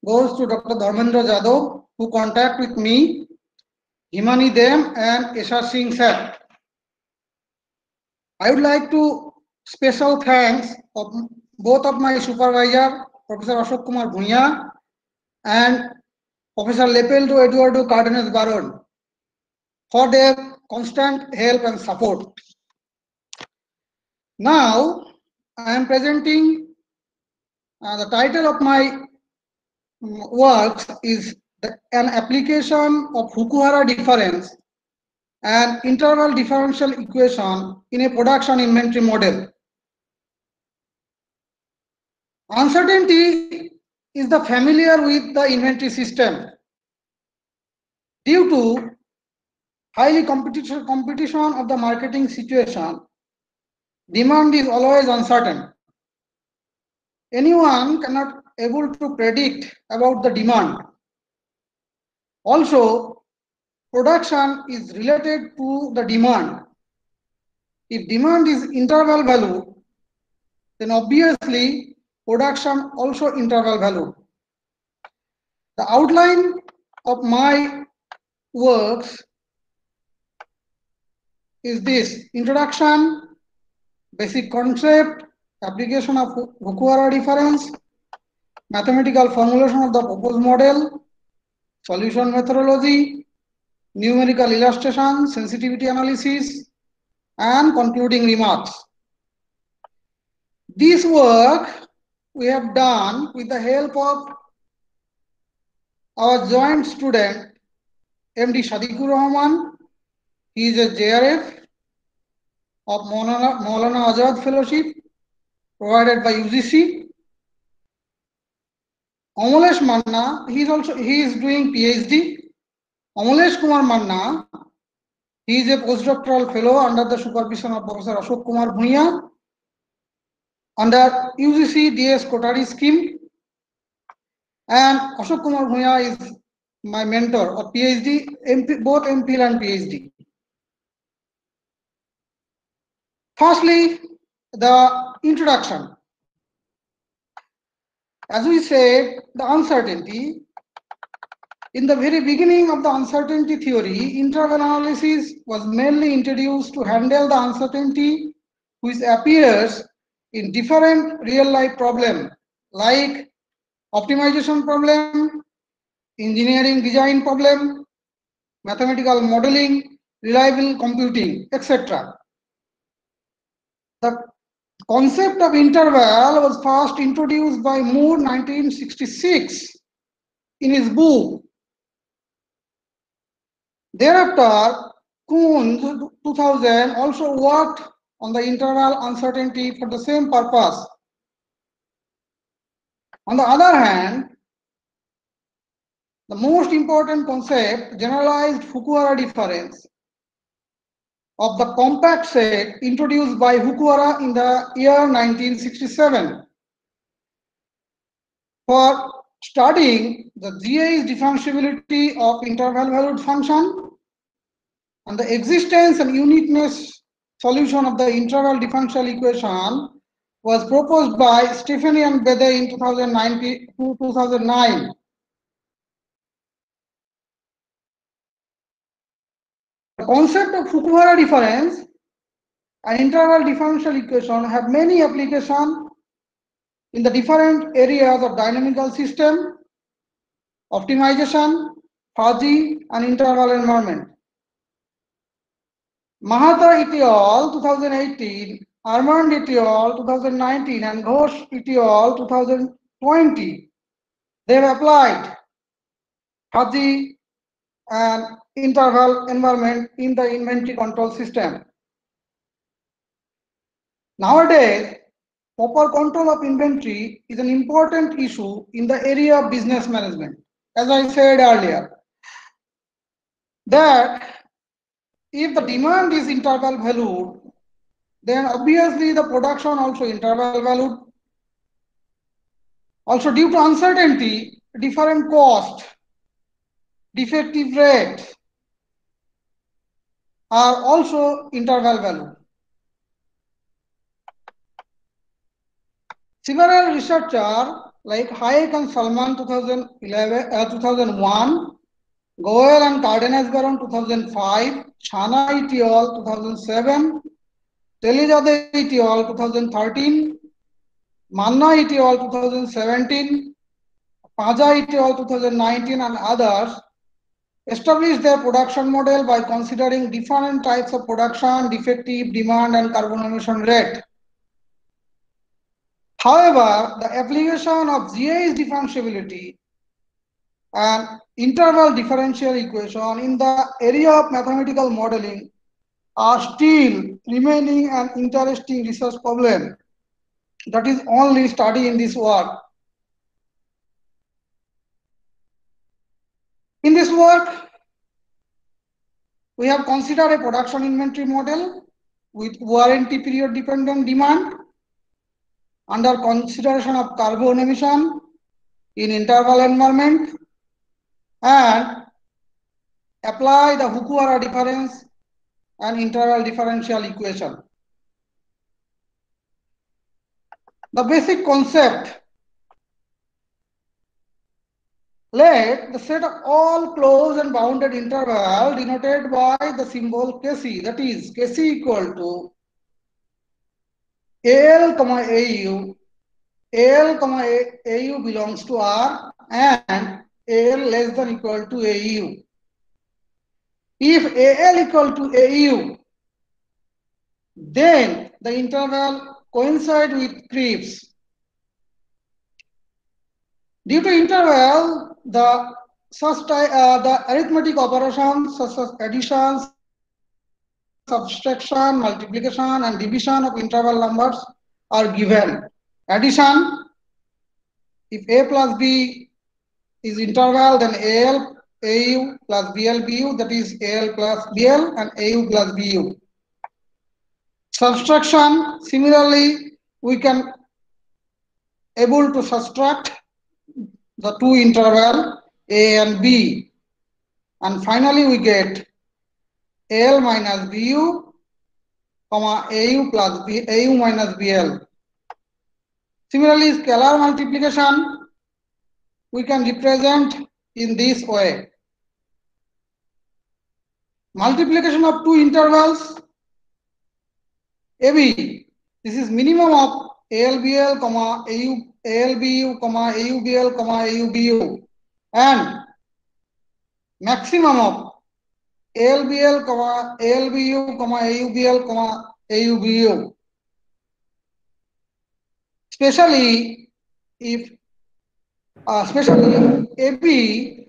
S11: goes to Dr. Dharmendra Jadhav, who contact with me, Himani Dem and Esha Singh sir. I would like to special thanks of both of my supervisor, Professor Ashok Kumar Bhunia and Professor Lepeldo Eduardo Cardenas Baron, for their constant help and support. Now, I am presenting the title of my works is an application of Fukuhara difference and interval differential equation in a production inventory model. Uncertainty is the familiar with the inventory system. Due to highly competition of the marketing situation, demand is always uncertain. Anyone cannot able to predict about the demand. Also, production is related to the demand. If demand is interval value, then obviously production also interval value. The outline of my works is this: introduction, basic concept, application of Fukuhara difference, mathematical formulation of the proposed model, solution methodology, numerical illustration, sensitivity analysis, and concluding remarks. This work we have done with the help of our joint student, MD Shadikur Rahman. He is a JRF of Maulana Azad Fellowship provided by UGC. Amalesh Manna, he is doing PhD. Amalesh Kumar Manna, he is a postdoctoral fellow under the supervision of Professor Ashok Kumar Bhunia under UGC DS Kotari scheme. And Ashok Kumar Bhunia is my mentor of PhD, both MPhil and PhD. Firstly, the introduction. As we said, the uncertainty. In the very beginning of the uncertainty theory, interval analysis was mainly introduced to handle the uncertainty which appears in different real-life problems like optimization problem, engineering design problem, mathematical modeling, reliable computing, etc. The concept of interval was first introduced by Moore 1966 in his book. Thereafter, Kuhn 2000 also worked on the interval uncertainty for the same purpose. On the other hand, the most important concept, generalized Fukuhara difference of the compact set, introduced by Fukuhara in the year 1967. For studying the GA's differentiability of interval valued function and the existence and uniqueness solution of the interval differential equation was proposed by Stephanie and Bede in 2009. The concept of Fukuhara difference and interval differential equation have many applications in the different areas of dynamical system, optimization, fuzzy, and interval environment. Mahata et al. 2018, Armand et al. 2019, and Ghosh et al. 2020, they have applied fuzzy and interval environment in the inventory control system. Nowadays, proper control of inventory is an important issue in the area of business management. As I said earlier, that if the demand is interval valued, then obviously the production also interval valued. Also, due to uncertainty, different cost, defective rate are also interval valued. Several researchers like Hayek and Salman 2001, Goel and Cardenas Baron 2005, Chana et al. 2007, Telejade et al. 2013, Manna et al. 2017, Paja et al. 2019, and others established their production model by considering different types of production, defective, demand, and carbon emission rate. However, the application of GI's differentiability and interval differential equation in the area of mathematical modeling are still remaining an interesting research problem that is only studied in this work. In this work, we have considered a production inventory model with warranty period dependent demand under consideration of carbon emission in interval environment and apply the Fukuhara difference and interval differential equation. The basic concept: let the set of all closed and bounded interval denoted by the symbol Kc, that is Kc equal to Al, Au, Au belongs to R and Al less than equal to Au. If Al equal to Au, then the interval coincide with creeps. Due to interval, the arithmetic operations such as addition, subtraction, multiplication, and division of interval numbers are given. Addition, if A plus B is interval, then AL, AU plus BL, BU, that is AL plus BL and AU plus BU. Subtraction, similarly, we can able to subtract the two interval A and B, and finally we get AL minus BU, AU plus AU minus BL. Similarly, scalar multiplication we can represent in this way. Multiplication of two intervals AB, this is minimum of ALBL, ALBU, AUBL, AUBU, and maximum of ALBL, ALBU, AUBL, AUBU. Especially if AB,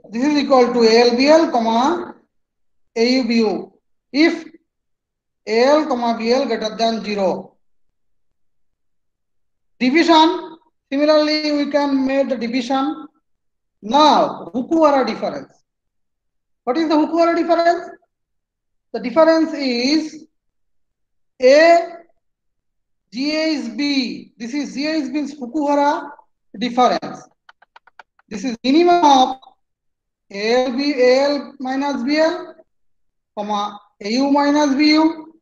S11: this is equal to ALBL, AUBU if AL, BL greater than 0. Division, similarly we can make the division. Now, Fukuhara difference. What is the Fukuhara difference? The difference is A, GA is B. This is GA is B's Fukuhara difference. This is minimum of AL minus BL, AU minus BU,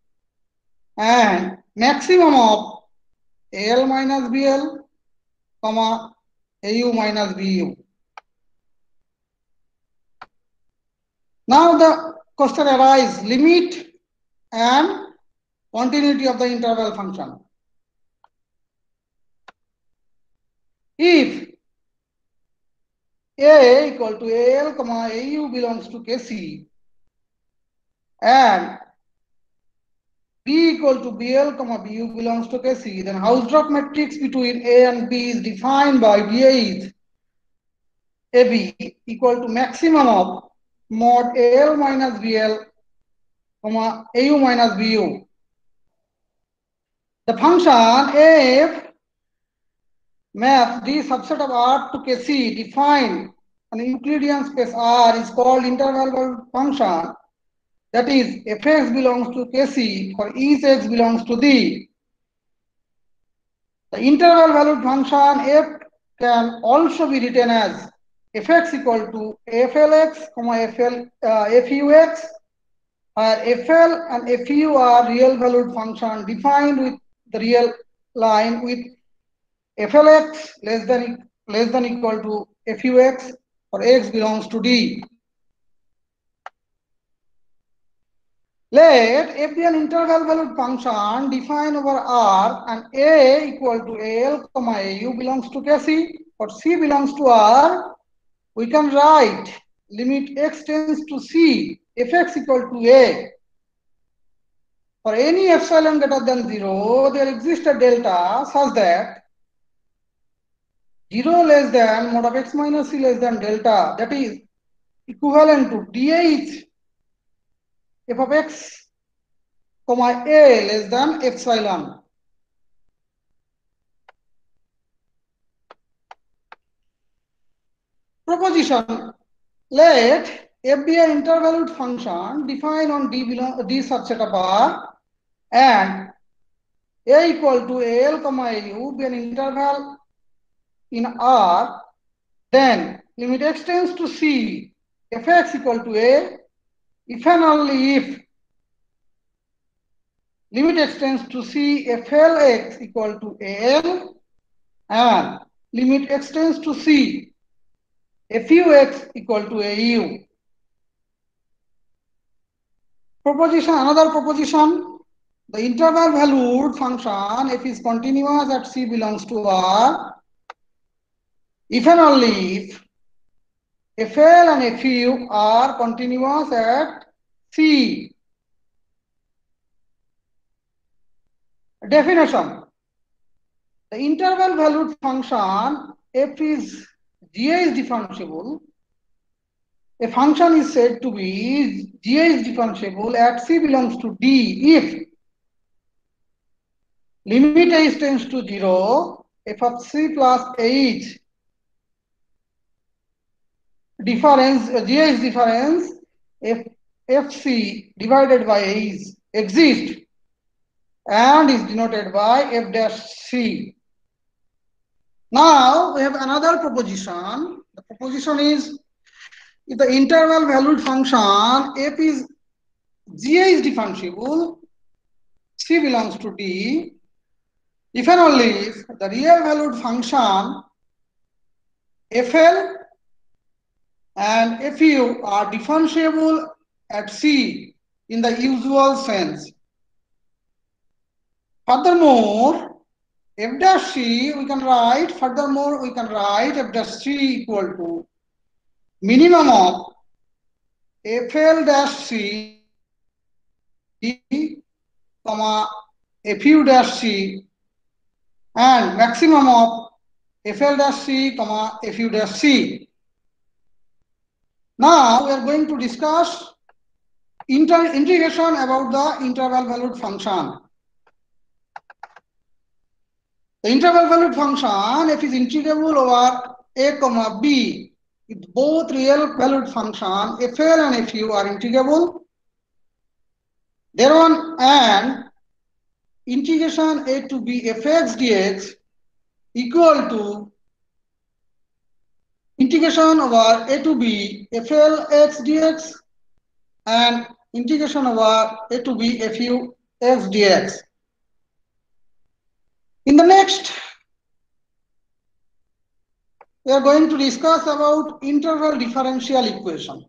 S11: and maximum of AL minus BL, AU minus BU. Now the question arises, limit and continuity of the interval function. If A equal to AL, AU belongs to Kc and B equal to BL, BU belongs to Kc, then Hausdorff matrix between A and B is defined by dA is AB equal to maximum of mod AL minus BL, AU minus BU. The function F maps D subset of R to Kc defined an Euclidean space R is called interval function. That is, fx belongs to Kc for each x belongs to D. The interval valued function f can also be written as fx equal to flx, fux, where fl and fu are real valued function defined with the real line with flx less than equal to fux for x belongs to D. Let f be an interval valued function defined over R and A equal to AL, AU belongs to KC, or C belongs to R. We can write limit x tends to C, fx equal to A. For any epsilon greater than 0, there exists a delta such that 0 less than mod of x minus c less than delta, that is equivalent to dh f of x comma a less than epsilon. Proposition: let f be an intervalued function defined on D subset of R and a equal to AL comma AU be an interval in R, then limit x tends to C fx equal to A if and only if limit x tends to C flx equal to AL and limit x tends to C fux equal to AU. Proposition, another proposition, the interval valued function f is continuous at C belongs to R if and only if FL and FU are continuous at C. Definition: the interval valued function f is GA is differentiable. A function is said to be GA is differentiable at C belongs to D if limit h tends to 0, f of C plus h difference, GA is difference, if fc divided by h exists and is denoted by f dash c. Now we have another proposition. The proposition is, if the interval valued function f is GA is differentiable, C belongs to D, if and only if the real valued function FL and FU are differentiable at C in the usual sense. Furthermore, f dash c we can write, f dash c equal to minimum of fl dash c comma fu dash c and maximum of fl dash c comma fu dash c. Now we are going to discuss integration about the interval valued function. The interval valued function f is integrable over a comma b if both real valued function fl and fu are integrable. Thereon and integration a to b fx dx equal to integration over a to b flx dx and integration over a to b fu x dx. In the next, we are going to discuss about interval differential equation.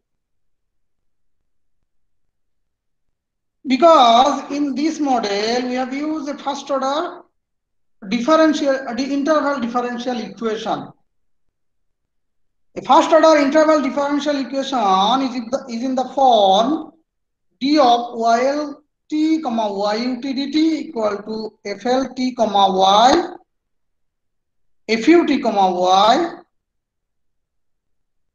S11: Because in this model, we have used a first order interval differential equation. A first order interval differential equation is in the form d of yl t comma yut dt equal to fl t comma y fut comma y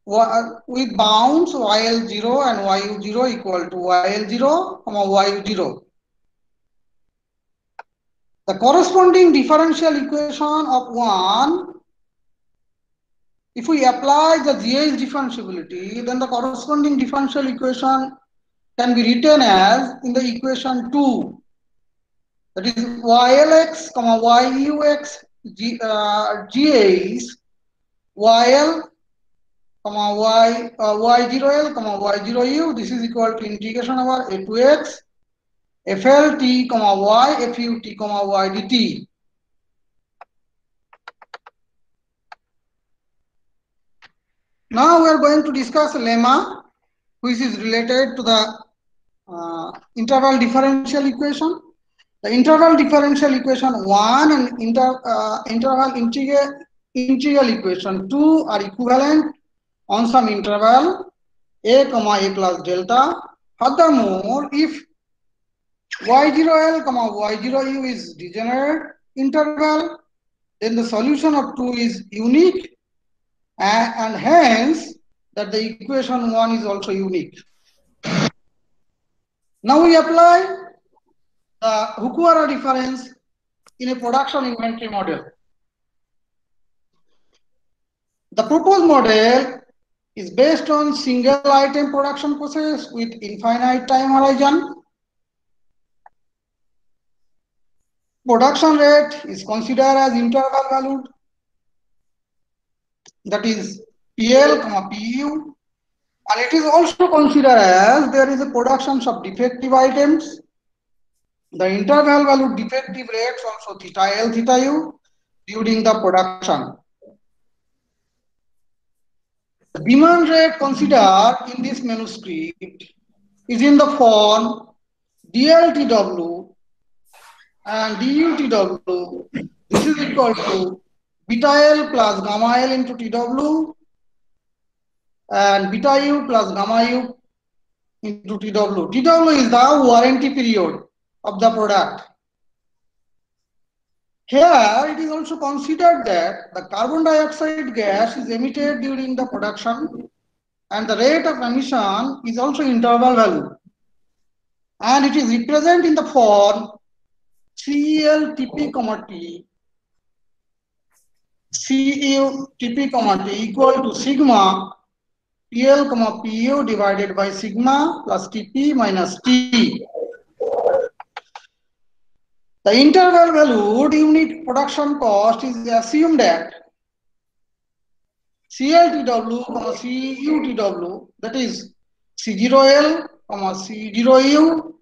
S11: with bounds yl0 and yu0 equal to yl0 comma yu0. The corresponding differential equation of one, if we apply the GA's differentiability, then the corresponding differential equation can be written as in the equation 2, that is ylx comma yux GA's yl comma y0l comma y0u. This is equal to integration over a to x fl t comma y fu t comma y dt. Now we are going to discuss lemma, which is related to the interval differential equation. The interval differential equation 1 and interval integral equation 2 are equivalent on some interval a comma a plus delta. Furthermore, if y0l comma y0u is degenerate interval, then the solution of 2 is unique, and hence that the equation 1 is also unique. Now we apply the Fukuhara difference in a production inventory model. The proposed model is based on single item production process with infinite time horizon. Production rate is considered as interval valued, that is PL, PU, and it is also considered as there is a production of defective items. The interval value defective rates also theta L, theta U during the production. The demand rate considered in this manuscript is in the form DLTW and DUTW. This is equal to beta L plus gamma L into TW and beta U plus gamma U into TW. TW is the warranty period of the product. Here it is also considered that the carbon dioxide gas is emitted during the production and the rate of emission is also interval value, and it is represented in the form CEL TP, T, CEU TP, T equal to sigma PL, PU divided by sigma plus TP minus T. The interval valued unit production cost is assumed at CLTW, CUTW, that is C0L, C0U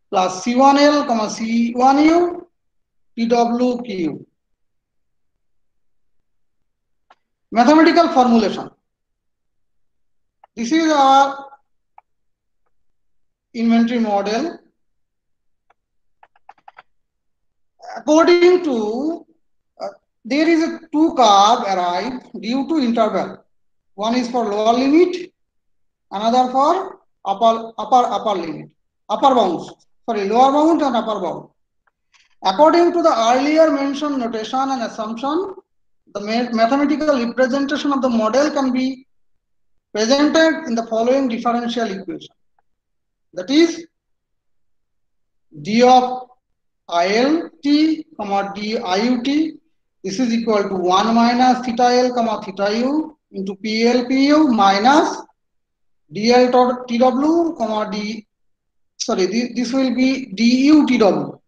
S11: plus C1L, C1U, TWQ. Mathematical formulation. This is our inventory model. According to there is a two curve arrived due to interval. One is for lower limit, another for upper limit, upper bounds. Sorry, lower bound and upper bound. According to the earlier mentioned notation and assumption, the mathematical representation of the model can be presented in the following differential equation. That is d of ILT, d IUT. This is equal to 1 minus theta L, theta U into PL, PU minus DL TW, this will be DU TW.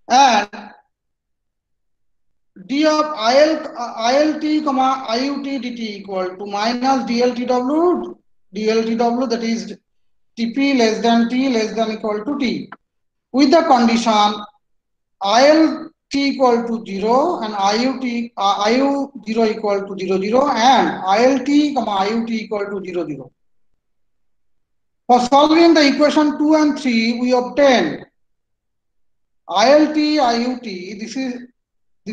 S11: And d of ILT, IUT dt equal to minus DLTW, that is TP less than T less than equal to T, with the condition ILT equal to 0 and IU 0 equal to 0, 0 and ILT, IUT equal to 0, 0. For solving the equation 2 and 3, we obtain ILT, IUT, this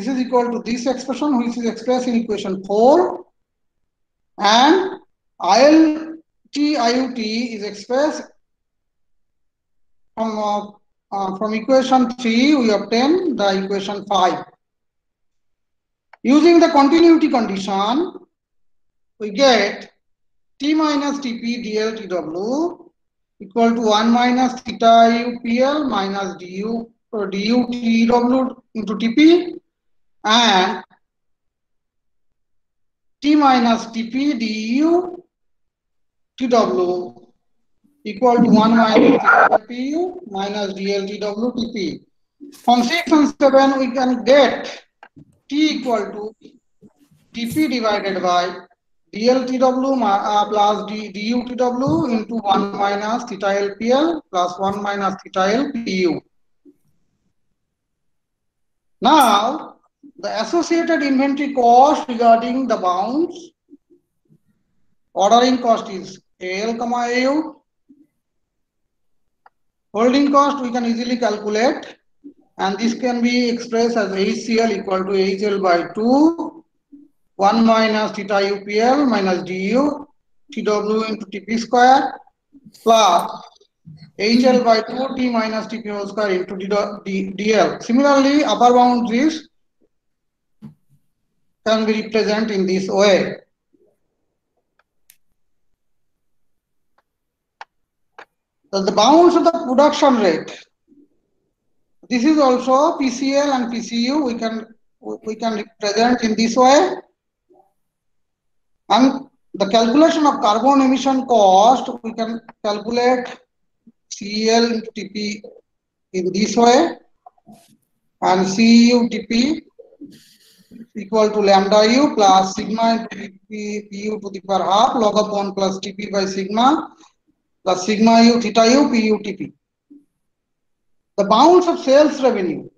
S11: is equal to this expression which is expressed in equation 4, and ILT, IUT is expressed from equation 3, we obtain the equation 5. Using the continuity condition, we get T minus TP DL TW equal to 1 minus theta U PL minus DU or DU TW into TP, and T minus TP DU TW equal to 1 minus theta PU minus DL TW TP. From 6 and 7, we can get T equal to TP divided by DLTW plus DUTW into 1 minus theta LPL plus 1 minus theta LPU. Now, the associated inventory cost regarding the bounds Ordering cost is AL, AU. Holding cost we can easily calculate, and this can be expressed as HCl equal to HL by 2, 1 minus theta UPL minus DU, TW into TP square, plus HL by 2 T minus TP whole square into DL. Similarly, upper bound this can be represented in this way. So the bounds of the production rate. This is also PCL and PCU. We can represent in this way. And the calculation of carbon emission cost, we can calculate CL into TP in this way, and CU TP equal to lambda U plus sigma into TP PU to the power half log of 1 plus TP by sigma plus sigma U theta U PU TP. The bounds of sales revenue.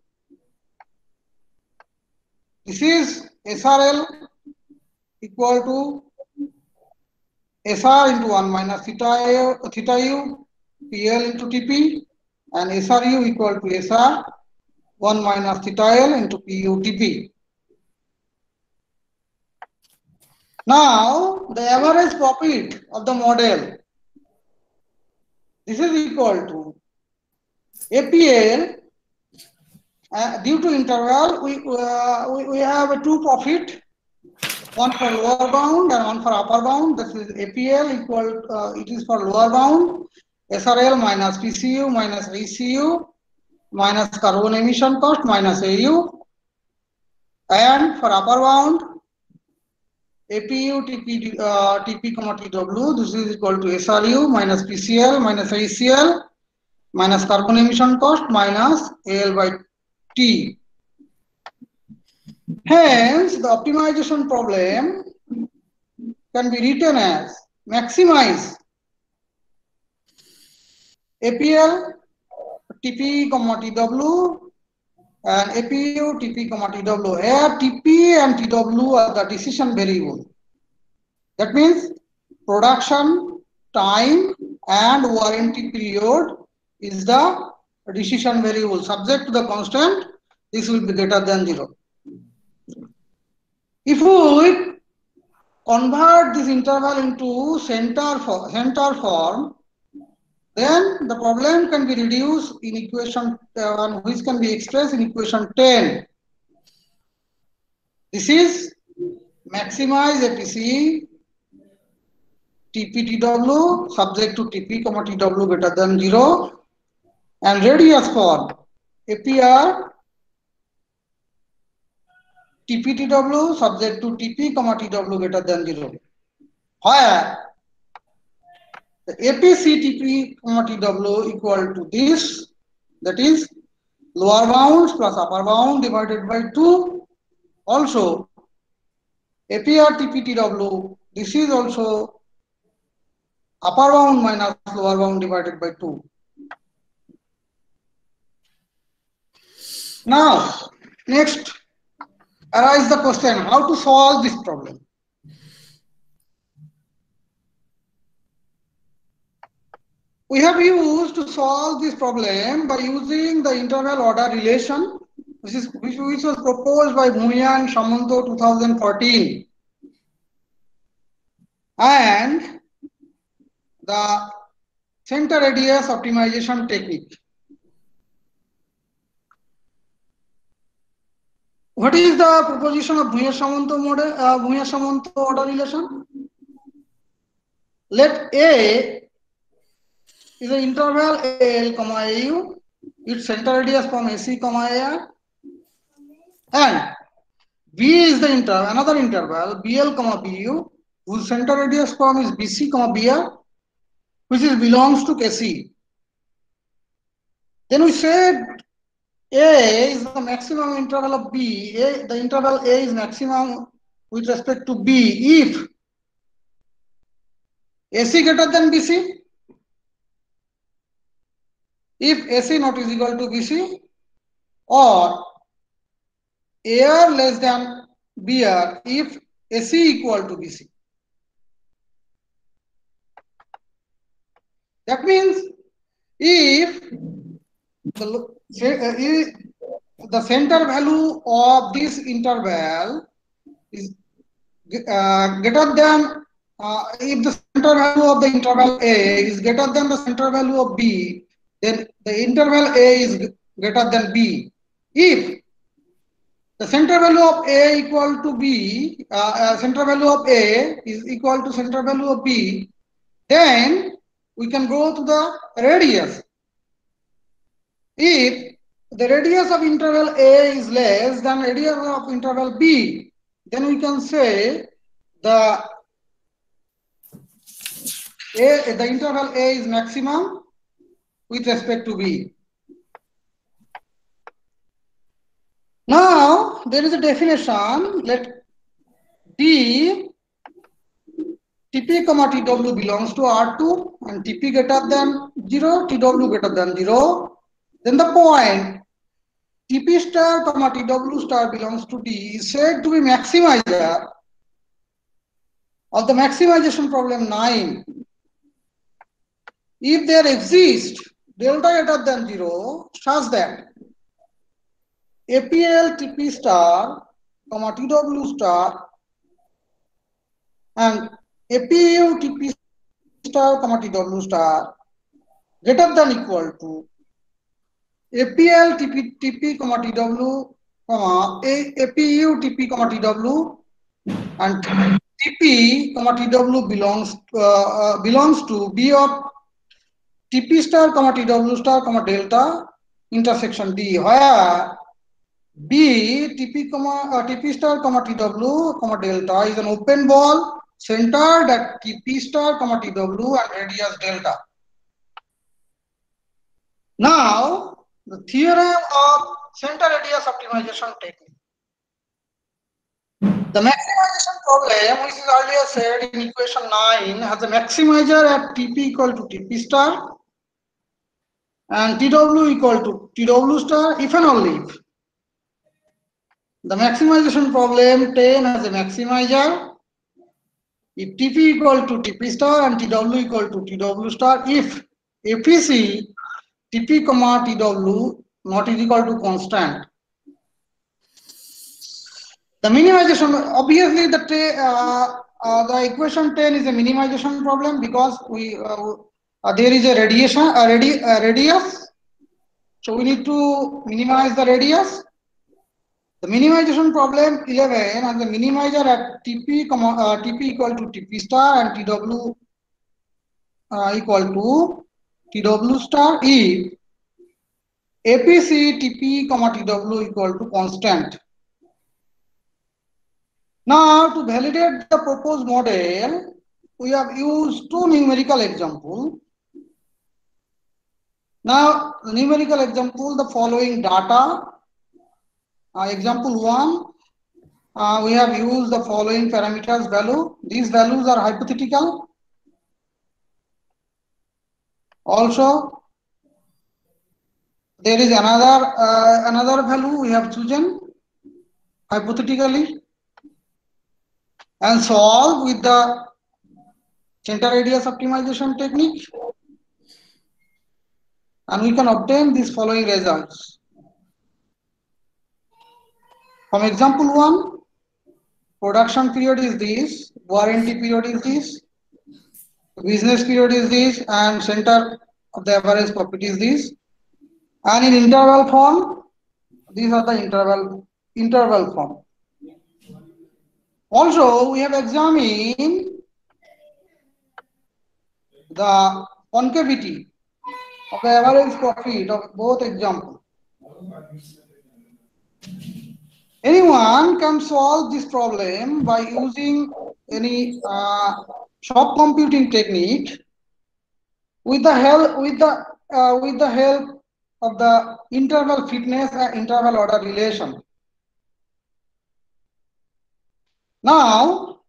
S11: This is SRL equal to SR into 1 minus theta U PL into TP, and SRU equal to SR 1 minus theta L into PU TP. Now the average profit of the model. This is equal to APL. Due to interval, we have two profit, one for lower bound and one for upper bound. This is APL equal, it is for lower bound, SRL minus PCU minus ECU minus carbon emission cost minus AU, and for upper bound, APU TP, TW, this is equal to SRU minus PCL minus ACL minus carbon emission cost minus AL by T. Hence, the optimization problem can be written as maximize APL TP, TW and APU TP, TW. Here TP and TW are the decision variable. That means production time and warranty period is the decision variable. Subject to the constant, this will be greater than 0. If we convert this interval into center form, then the problem can be reduced in equation 1, which can be expressed in equation 10. This is maximize APC TP-TW subject to TP, TW greater than 0, and radius form APR TP-TW subject to TP, TW greater than 0, where the APC TP, TW equal to this, that is lower bounds plus upper bound divided by 2. Also, APR TP, TW, this is also upper bound minus lower bound divided by 2. Now, next arises the question, how to solve this problem? We have used to solve this problem by using the interval order relation, which was proposed by Bhunia and Samanto 2014, and the center radius optimization technique. What is the proposition of Bhunia-Samanto model, Bhunia-Samanto order relation? Let A is an interval L, AU, its center radius from AC, AR, and B is the another interval BL, BU, whose center radius from is BC, BR, which belongs to KC. Then we said A is the maximum interval of B. The interval A is maximum with respect to B if AC greater than BC, if AC not is equal to BC, or AR less than BR if AC equal to BC. That means if the center value of this interval is greater than, if the center value of the interval A is greater than the center value of B, then the interval A is greater than B. If the center value of A equal to B, center value of A is equal to center value of B, then we can go to the radius. If the radius of interval A is less than radius of interval B, then we can say the interval A is maximum with respect to B. Now there is a definition. Let D TP comma TW belongs to R2 and TP greater than 0, TW greater than 0. Then the point TP star comma TW star belongs to D is said to be maximizer of the maximization problem 9. If there exists delta greater than 0 such that APL TP star comma TW star and APU TP star comma TW star greater than equal to APL TP comma TW comma APU TP comma TW and TP comma TW belongs to B of TP star comma TW star comma delta intersection D, where B TP star comma TW comma delta is an open ball centered at TP star comma TW and radius delta. Now the theorem of center radius optimization technique. The maximization problem, which is earlier said in equation 9, has a maximizer at TP equal to TP star and TW equal to TW star if and only if the maximization problem 10 has a maximizer if TP equal to TP star and TW equal to TW star if APC TP comma TW not is equal to constant. The minimization, obviously the equation 10 is a minimization problem because there is a radius, so we need to minimize the radius. The minimization problem 11 has a minimizer at TP equal to TP star and TW equal to TW star if APC TP comma TW equal to constant. Now to validate the proposed model, we have used two numerical examples. Now the numerical example, the following data. Example 1, we have used the following parameters value. These values are hypothetical. Also, there is another value we have chosen hypothetically and solve with the center radius optimization technique, and we can obtain these following results. From example 1, production period is this, warranty period is this, business period is this, and center of the average profit is this. And in interval form, these are the interval form. Also, we have examined the concavity of the average profit of both examples. Anyone can solve this problem by using any shop computing technique with the help of the interval fitness and interval order relation. Now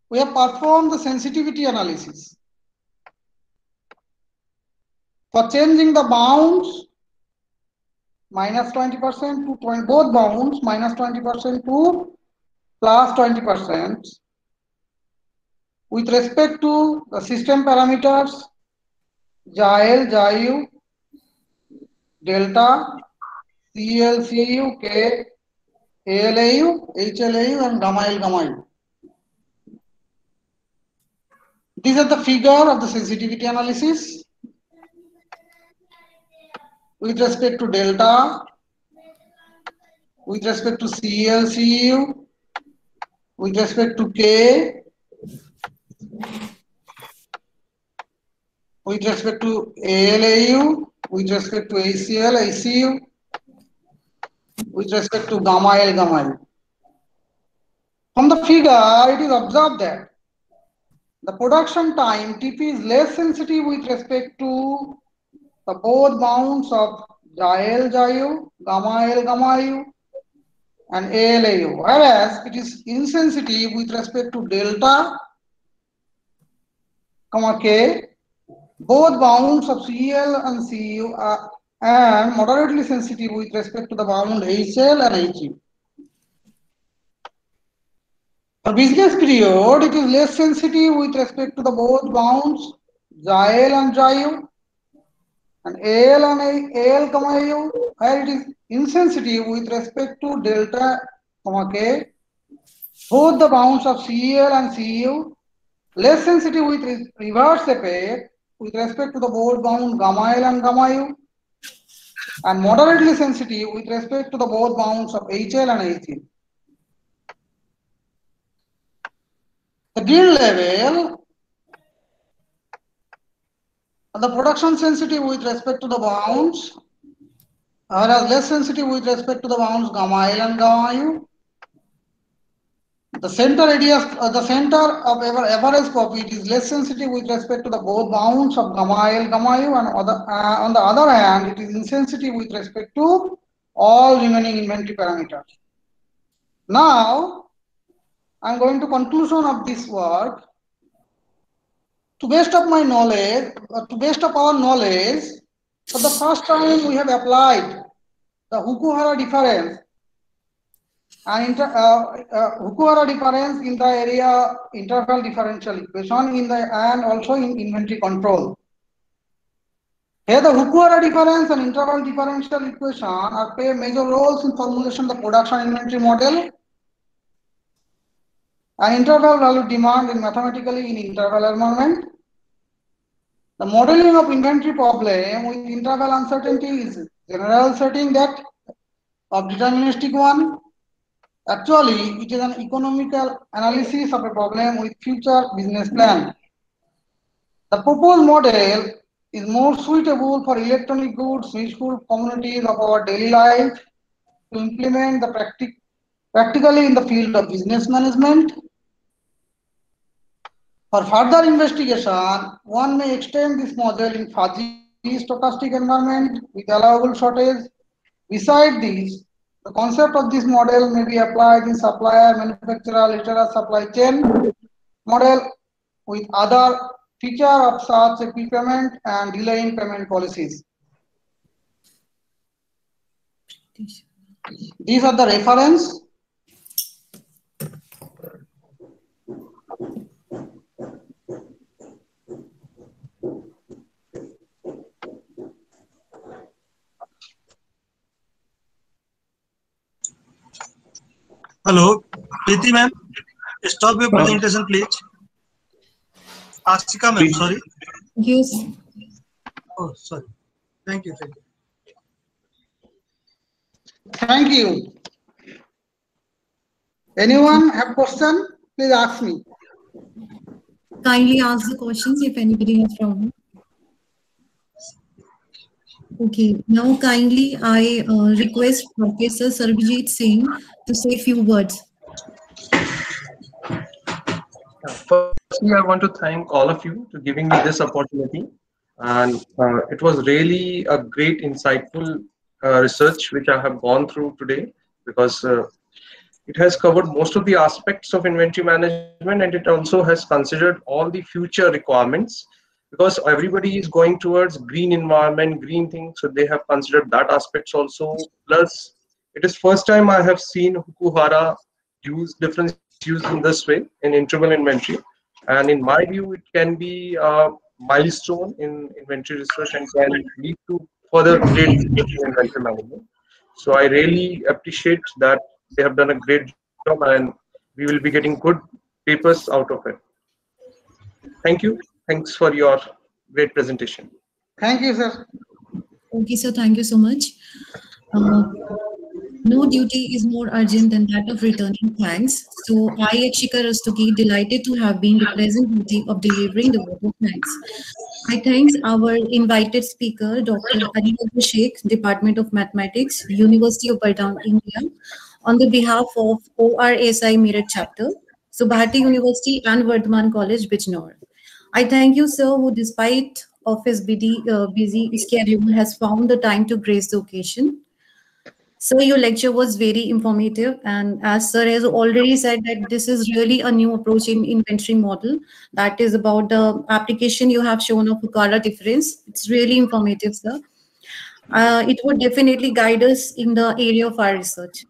S11: we have performed the sensitivity analysis for changing the bounds minus 20% to both bounds minus 20% to plus 20%, with respect to the system parameters JIL, JIU, delta, CL, CU, K, ALAU, HLAU, and gamma L, gamma U. These are the figure of the sensitivity analysis with respect to delta, with respect to CL, CU, with respect to K, with respect to ALAU, with respect to ACL, ACU, with respect to gamma L, gamma U. From the figure, it is observed that the production time TP is less sensitive with respect to the both bounds of JIL, JIU, gamma L, gamma U, and ALAU, whereas it is insensitive with respect to delta, comma K, both bounds of CL and CU are, and moderately sensitive with respect to the bound HL and HU. For business period, it is less sensitive with respect to the both bounds JIL and JIU, and AL and AL, comma U, where it is insensitive with respect to delta, comma K, both the bounds of CL and CU, less sensitive with reverse effect with respect to the both bound gamma L and gamma U, and moderately sensitive with respect to the both bounds of HL and HU. The yield level, the production sensitive with respect to the bounds, whereas less sensitive with respect to the bounds gamma L and gamma U. The center radius, the center of average profit is less sensitive with respect to the both bounds of gamma L, gamma U, and on the other hand, it is insensitive with respect to all remaining inventory parameters. Now, I am going to conclusion of this work. To best of my knowledge, to best of our knowledge, for the first time we have applied the Fukuhara difference and Fukuhara difference in the area interval differential equation in the and also in inventory control. Here the Fukuhara difference and interval differential equation are play major roles in formulation of the production inventory model and interval value demand in mathematically in interval environment. The modeling of inventory problem with interval uncertainty is general setting that of deterministic one. Actually, it is an economical analysis of a problem with future business plan. The proposed model is more suitable for electronic goods, useful communities of our daily life to implement the practically in the field of business management. For further investigation, one may extend this model in fuzzy stochastic environment with allowable shortage. Besides this, the concept of this model may be applied in supplier, manufacturer, literal supply chain model with other feature of such a prepayment and delay in payment policies. These are the reference.
S13: Hello, Preeti ma'am, stop your presentation please. Ashika ma'am, sorry.
S6: Yes.
S13: Oh, sorry. Thank you.
S11: Thank you. Anyone have question? Please ask me.
S6: Kindly ask the questions if anybody has problem. Okay, now kindly I request Professor Sarbjeet Singh to say a few words.
S12: Firstly, I want to thank all of you for giving me this opportunity, and it was really a great, insightful research which I have gone through today, because it has covered most of the aspects of inventory management, and it also has considered all the future requirements, because everybody is going towards green environment, green things, so they have considered that aspects also. Plus, it is first time I have seen Fukuhara difference used in this way in interval inventory. And in my view, it can be a milestone in inventory research and can lead to further great research in inventory management. So I really appreciate that they have done a great job, and we will be getting good papers out of it. Thank you. Thanks for your great presentation.
S11: Thank you, sir.
S6: Okay, sir, thank you so much. Uh, No duty is more urgent than that of returning thanks. So I, Akshika Rastogi, delighted to have been the present duty of delivering the vote of thanks. I thank our invited speaker, Dr. Anil Sheikh, Department of Mathematics, University of Bardam, India, on the behalf of ORSI Meerut chapter, Subhati University and Vardhaman College, Bijnor. I thank you, sir, who despite of his busy schedule has found the time to grace the occasion. So your lecture was very informative, and as sir has already said that this is really a new approach in inventory model. That is about the application you have shown of Ukara difference. It's really informative, sir. It would definitely guide us in the area of our research.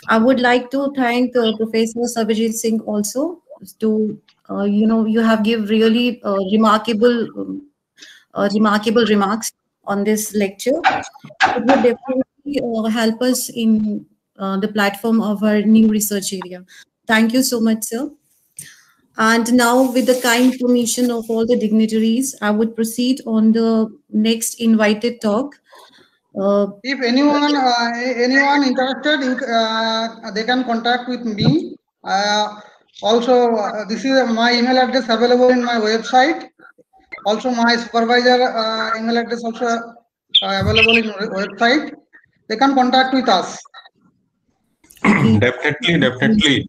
S6: I would like to thank Professor Sabajit Singh also to you have give really remarkable remarks on this lecture. It would definitely help us in the platform of our new research area. Thank you so much, sir. And now, with the kind permission of all the dignitaries, I would proceed on the next invited talk.
S11: If anyone interested, they can contact with me. Also, this is my email address available in my website. Also, my supervisor email address also available in website. They can contact with us.
S5: Definitely.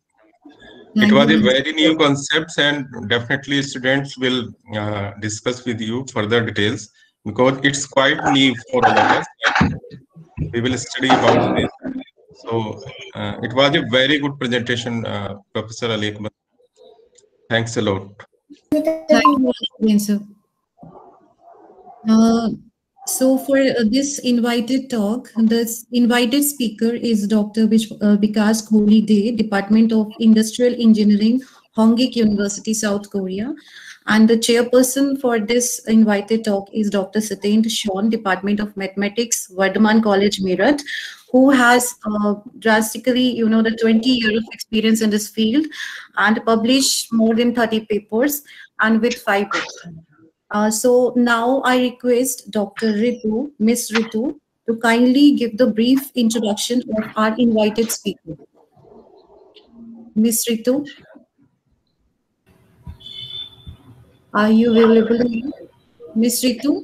S5: It was a very new concept, and definitely students will discuss with you further details because it's quite new for all of us. We will study about this. So it was a very good presentation, Professor Ali Akbar. Thanks a lot.
S6: Thank you again, sir. So for this invited talk, this invited speaker is Dr. Vikas Kohli De, Department of Industrial Engineering, Hongik University, South Korea. And the chairperson for this invited talk is Dr. Satendra Sean, Department of Mathematics, Vardhaman College, Meerut, who has drastically, the 20 years of experience in this field and published more than 30 papers and with 5 books. So now I request Dr. Ritu, Miss Ritu, to kindly give the brief introduction of our invited speaker. Miss Ritu, are you available? Miss Ritu?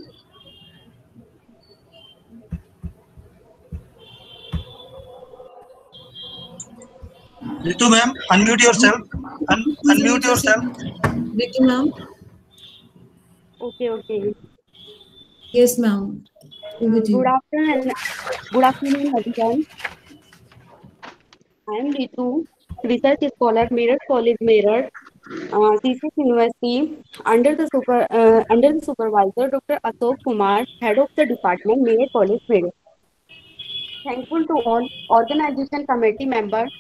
S13: Ritu ma'am, unmute yourself. Unmute yourself.
S6: Ritu ma'am?
S14: Okay.
S6: Yes, ma'am.
S14: Good afternoon, everyone. I am Ritu, research scholar, Meerut College, Meerut, ICSDMO University, under the supervisor Dr. Ashok Kumar, head of the department, Meerut College, Meerut. Thankful to all organization committee members,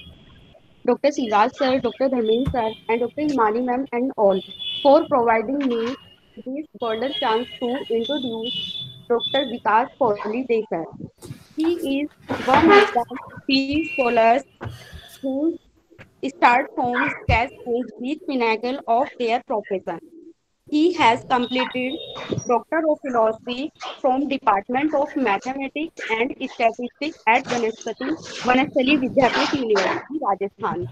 S14: Dr. Siraj sir, Dr. Dharmendra sir, and Dr. Imani ma'am, and all for providing me this golden chance to introduce Dr. Vikas Kohli De sir. He is one of the few scholars who start from scratch and reach pinnacle of their profession. He has completed Doctor of Philosophy from Department of Mathematics and Statistics at Vanasthali Vidyapith University, Rajasthan,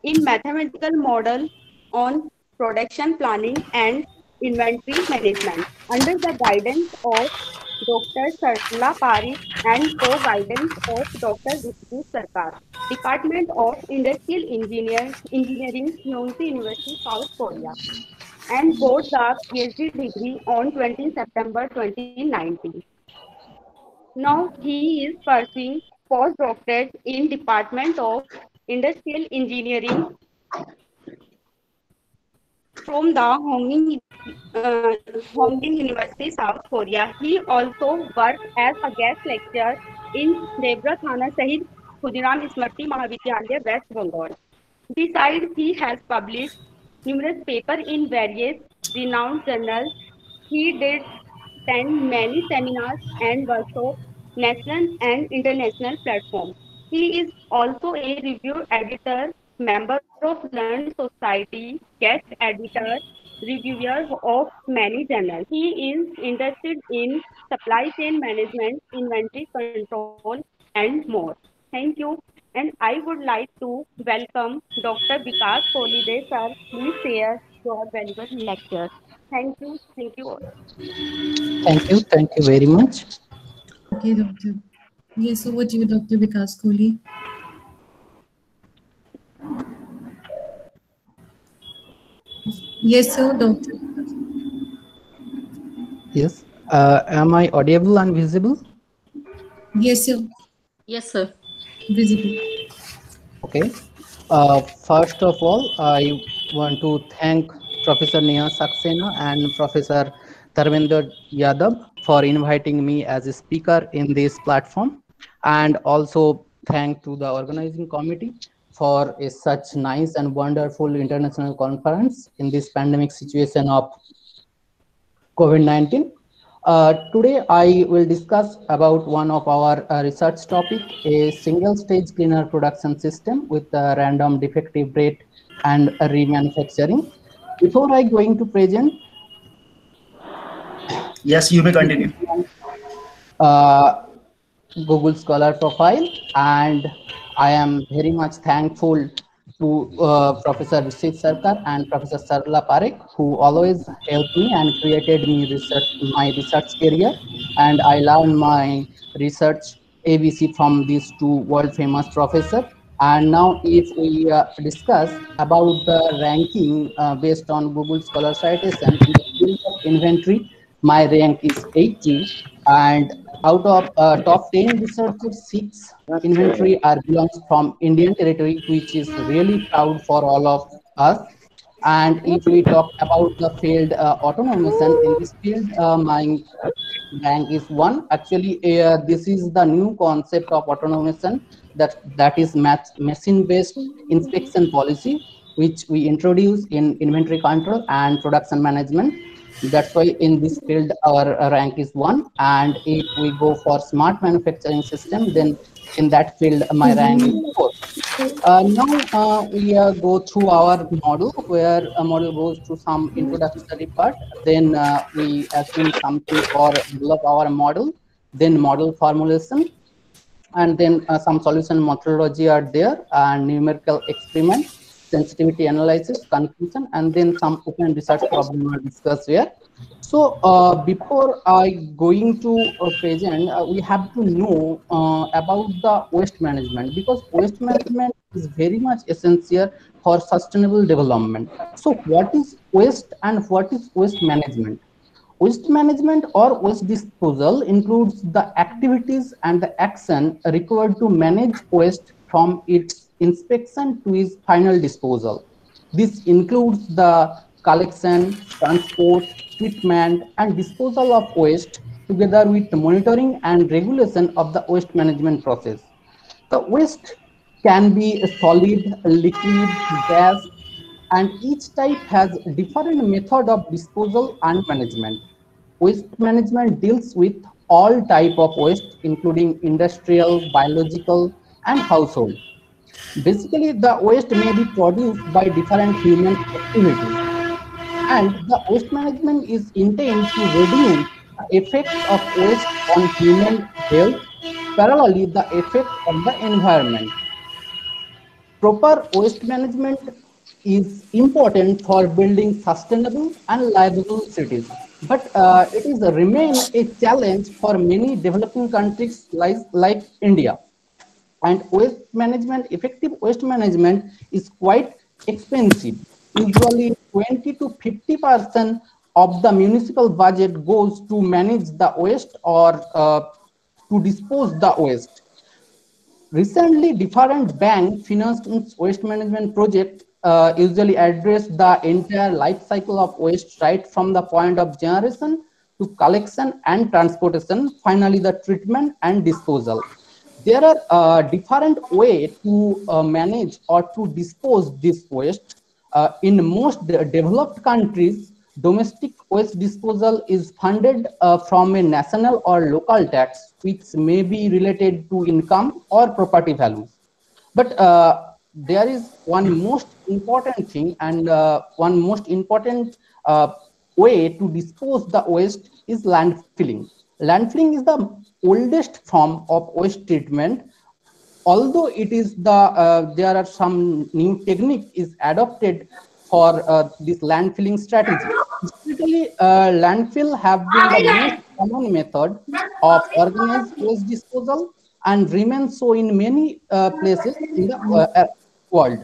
S14: in mathematical model on production planning and inventory management under the guidance of Dr. Sarla Parikh and co-guidance of Dr. Vishnu Sarkar, Department of Industrial Engineering, Yonsei University, South Korea, and got the PhD degree on 20 September 2019. Now he is pursuing postdoctorate in Department of Industrial Engineering from the Honging University, South Korea. He also worked as a guest lecturer in Devra Thana Sahid Khudiram Smriti Mahavidyalaya, West Bengal. Besides, he has published numerous papers in various renowned journals. He did attend many seminars and workshops, national and international platforms. He is also a review editor, member of Learned Society, guest editor, reviewer of many journals. He is interested in supply chain management, inventory control, and more. Thank you. And I would like to welcome Dr. Vikas Kolide, sir. Please share your valuable lecture. Thank you. Thank you all.
S15: Thank you. Thank you very much.
S6: Okay, Doctor. Yes, over to you, Dr. Vikas Kohli. Yes, sir, Doctor.
S15: Yes. Am I audible and visible?
S6: Yes, sir.
S3: Yes, sir.
S6: Visible.
S15: Okay. First of all, I want to thank Professor Neha Saxena and Professor Dharmender Yadav for inviting me as a speaker in this platform, and also thank to the organizing committee for such nice and wonderful international conference in this pandemic situation of COVID-19. Today, I will discuss about one of our research topic, a single-stage cleaner production system with a random defective rate and remanufacturing. Before I going to present,
S13: Yes, you may continue.
S15: uh, Google Scholar profile, and I am very much thankful to Professor Rishit Sarkar and Professor Sarla Parekh, who always helped me and created me my research career, and I learned my research ABC from these two world famous professors. And now if we discuss about the ranking based on Google Scholar citation in the field of inventory, my rank is 80, and out of top 10 researchers, 6 inventory are belongs from Indian territory, which is really proud for all of us. And if we talk about the field automation, in this field, my rank is 1. Actually, this is the new concept of automation that is machine-based inspection policy, which we introduce in inventory control and production management. That's why in this field our rank is 1. And if we go for smart manufacturing system, then in that field my rank is 4. Now we go through our model, where a model goes through some introductory part. Then we assume something for develop our model, then model formulation, and then some solution methodology are there, and numerical experiment, sensitivity analysis, conclusion, and then some open research problem are discussed here. So before I going to present, we have to know about the waste management, because waste management is very much essential for sustainable development. So what is waste and what is waste management? Waste management or waste disposal includes the activities and the action required to manage waste from its inspection to its final disposal. This includes the collection, transport, treatment, and disposal of waste, together with the monitoring and regulation of the waste management process. The waste can be a solid, liquid, gas, and each type has different method of disposal and management. Waste management deals with all type of waste, including industrial, biological, and household. Basically, the waste may be produced by different human activities, and the waste management is intended to reduce the effect of waste on human health, parallelly the effect on the environment. Proper waste management is important for building sustainable and livable cities, but it is remain a challenge for many developing countries like India. And waste management, effective waste management is quite expensive. Usually 20 to 50% of the municipal budget goes to manage the waste or to dispose the waste. Recently, different bank financed waste management project usually address the entire life cycle of waste, right from the point of generation to collection and transportation, finally the treatment and disposal. There are different way to manage or to dispose this waste. In most developed countries, domestic waste disposal is funded from a national or local tax, which may be related to income or property values. But there is one most important thing, and one most important way to dispose the waste is landfilling. Landfilling is the oldest form of waste treatment. Although it is there are some new technique is adopted for this landfilling strategy. Historically, landfill have been the most common method of organized waste disposal and remain so in many places in the world.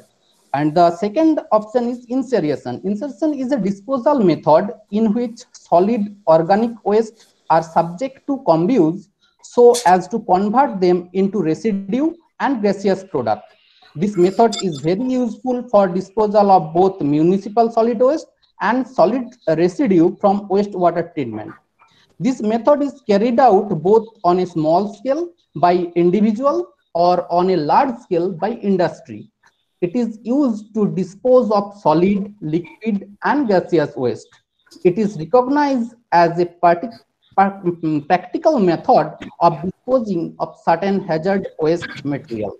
S15: And the second option is incineration. Incineration is a disposal method in which solid organic waste are subject to combust so as to convert them into residue and gaseous product. This method is very useful for disposal of both municipal solid waste and solid residue from wastewater treatment. This method is carried out both on a small scale by individual or on a large scale by industry. It is used to dispose of solid, liquid, and gaseous waste. It is recognized as a practical method of disposing of certain hazard waste material.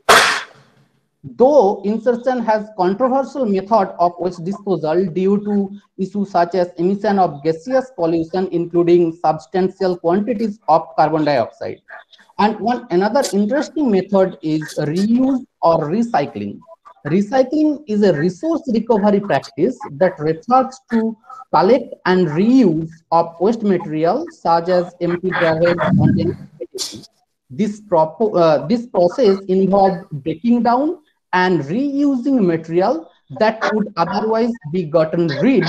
S15: Though insertion has controversial method of waste disposal due to issues such as emission of gaseous pollution, including substantial quantities of carbon dioxide. And another interesting method is reuse or recycling. Recycling is a resource recovery practice that refers to collect and reuse of waste material such as empty garbage containers. This process involves breaking down and reusing material that would otherwise be gotten rid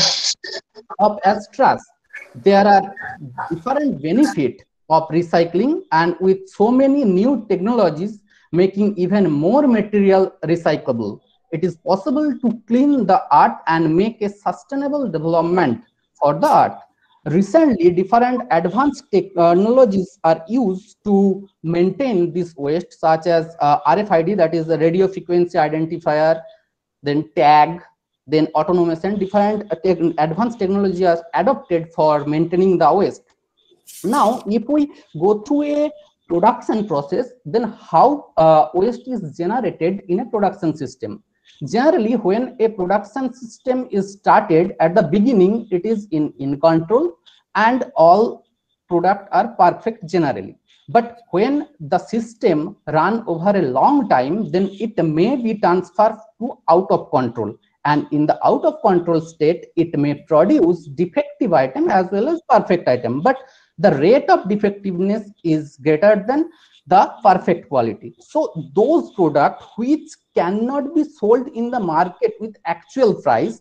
S15: of as trash. There are different benefits of recycling, and with so many new technologies making even more material recyclable, it is possible to clean the art and make a sustainable development for the art. Recently, different advanced technologies are used to maintain this waste, such as RFID, that is the radio frequency identifier, then tag, then autonomous, and different advanced technology are adopted for maintaining the waste. Now, if we go through a production process, then how waste is generated in a production system. Generally, when a production system is started at the beginning, it is in control and all products are perfect generally. But when the system run over a long time, then it may be transferred to out of control. And in the out of control state, it may produce defective item as well as perfect item. But the rate of defectiveness is greater than the perfect quality. So those products which cannot be sold in the market with actual price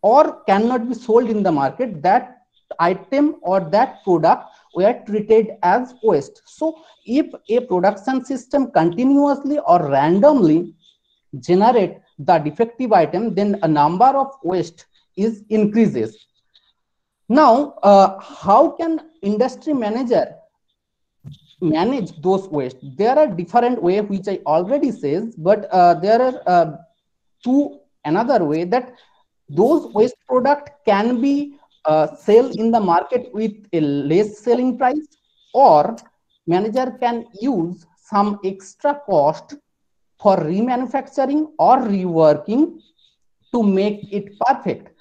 S15: or cannot be sold in the market, that item or that product were treated as waste. So if a production system continuously or randomly generate the defective item, then a number of waste is increases. Now, how can industry manager manage those waste? There are different ways which I already says, but there are another way that those waste product can be sell in the market with a less selling price, or manager can use some extra cost for remanufacturing or reworking to make it perfect.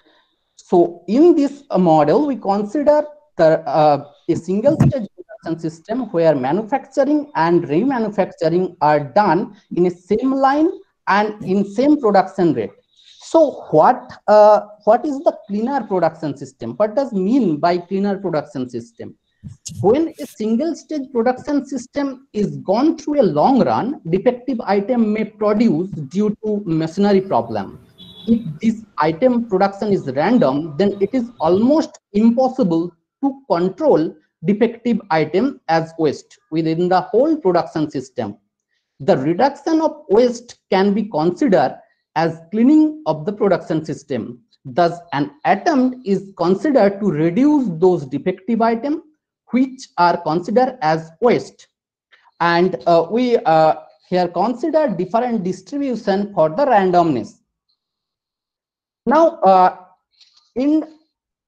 S15: So in this model, we consider a single stage production system where manufacturing and remanufacturing are done in a same line and in same production rate. So what is the cleaner production system? What does mean by cleaner production system? When a single stage production system is gone through a long run, defective item may produce due to machinery problem. If this item production is random, then it is almost impossible to control defective item as waste within the whole production system. The reduction of waste can be considered as cleaning of the production system. Thus, an attempt is considered to reduce those defective items which are considered as waste. And we here consider different distribution for the randomness. Now, in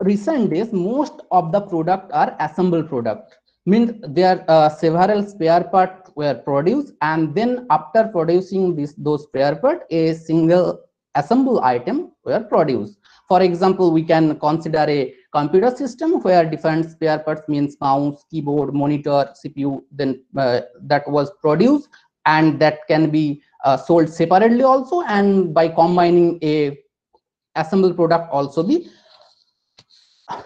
S15: recent days, most of the product are assembled product. Means there several spare parts were produced, and then after producing those spare parts, a single assemble item were produced. For example, we can consider a computer system where different spare parts, means mouse, keyboard, monitor, CPU, then that was produced, and that can be sold separately also, and by combining a assembled product also be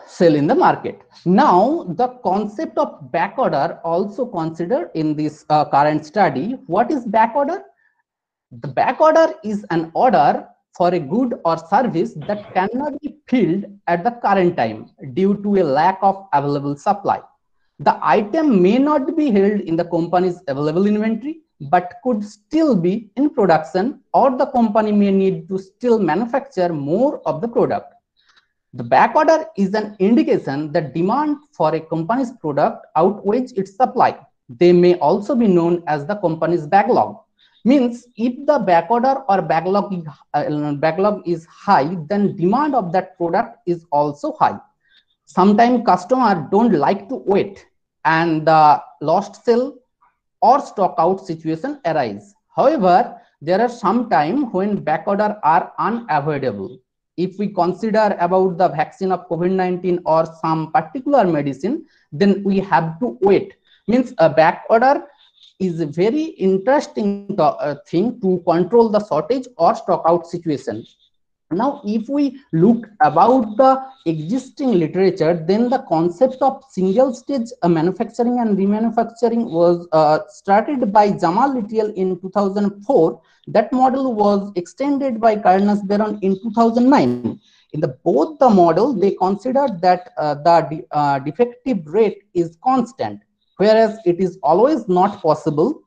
S15: sell in the market. Now, the concept of back order also considered in this current study. What is back order? The back order is an order for a good or service that cannot be filled at the current time due to a lack of available supply. The item may not be held in the company's available inventory, but could still be in production, or the company may need to still manufacture more of the product. The back order is an indication that demand for a company's product outweighs its supply. They may also be known as the company's backlog. Means if the back order or backlog is high, then demand of that product is also high. Sometimes customers don't like to wait, and the lost sale or stock out situation arise. However, there are some times when back order are unavoidable. If we consider about the vaccine of COVID-19 or some particular medicine, then we have to wait. Means a back order is a very interesting thing to control the shortage or stock out situation. Now, if we look about the existing literature, then the concept of single stage manufacturing and remanufacturing was started by Jamal et al. In 2004. That model was extended by Carnes Baron in 2009. In both the model, they considered that the defective rate is constant, whereas it is always not possible.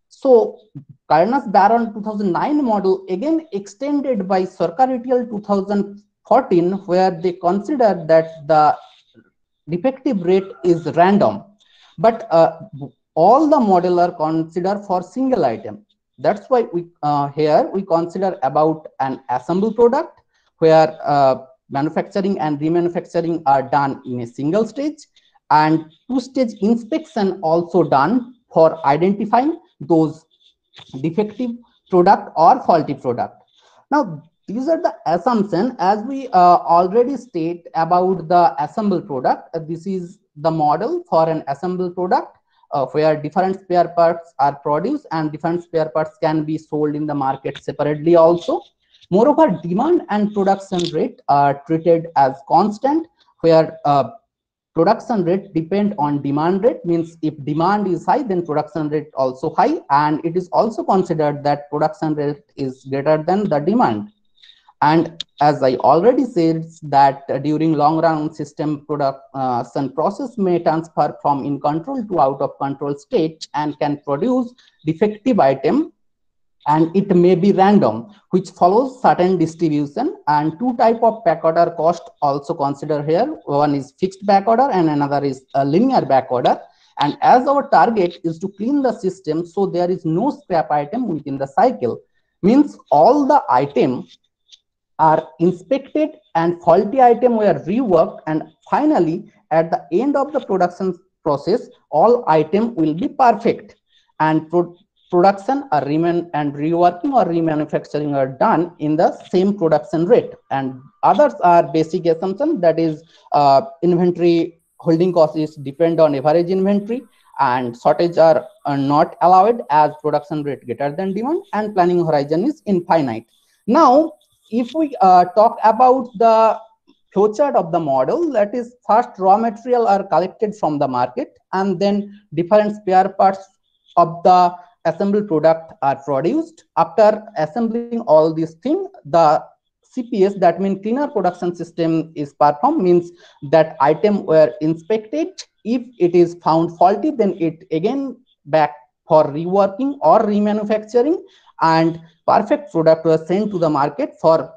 S15: So Carnes Baron 2009 model again extended by Sarkar et al. 2014, where they consider that the defective rate is random, but all the model are considered for single item. That's why we here we consider about an assembled product where manufacturing and remanufacturing are done in a single stage, and two-stage inspection also done for identifying those defective product or faulty product. Now, these are the assumption as we already state about the assembled product. This is the model for an assembled product where different spare parts are produced and different spare parts can be sold in the market separately also. Moreover, demand and production rate are treated as constant, where production rate depend on demand rate. Means if demand is high, then production rate also high, and it is also considered that production rate is greater than the demand. And as I already said, that during long run system production process may transfer from in control to out of control state and can produce defective item, and it may be random, which follows certain distribution. And two type of back order cost also consider here. One is fixed back order and another is a linear back order. And as our target is to clean the system, so there is no scrap item within the cycle. Means all the items are inspected and faulty item were reworked, and finally at the end of the production process, all item will be perfect, and production or reworking or remanufacturing are done in the same production rate. And others are basic assumption, that is inventory holding cost is depend on average inventory, and shortage are not allowed as production rate greater than demand, and planning horizon is infinite. Now, if we talk about the flowchart of the model, that is first raw material are collected from the market, and then different spare parts of the assembled product are produced. After assembling all these things, the CPS, that means cleaner production system, is performed. Means that item were inspected. If it is found faulty, then it again back for reworking or remanufacturing, and perfect product was sent to the market for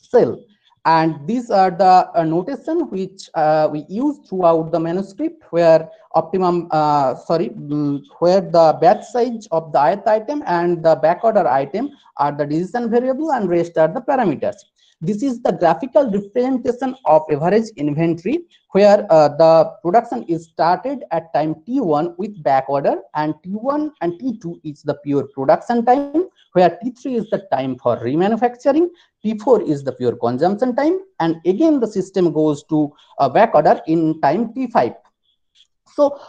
S15: sale. And these are the notation which we use throughout the manuscript, where optimum where the batch size of the ith item and the back order item are the decision variable, and rest are the parameters. This is the graphical representation of average inventory, where the production is started at time T1 with back order, and T1 and T2 is the pure production time, where T3 is the time for remanufacturing, T4 is the pure consumption time, and again the system goes to back order in time T5. So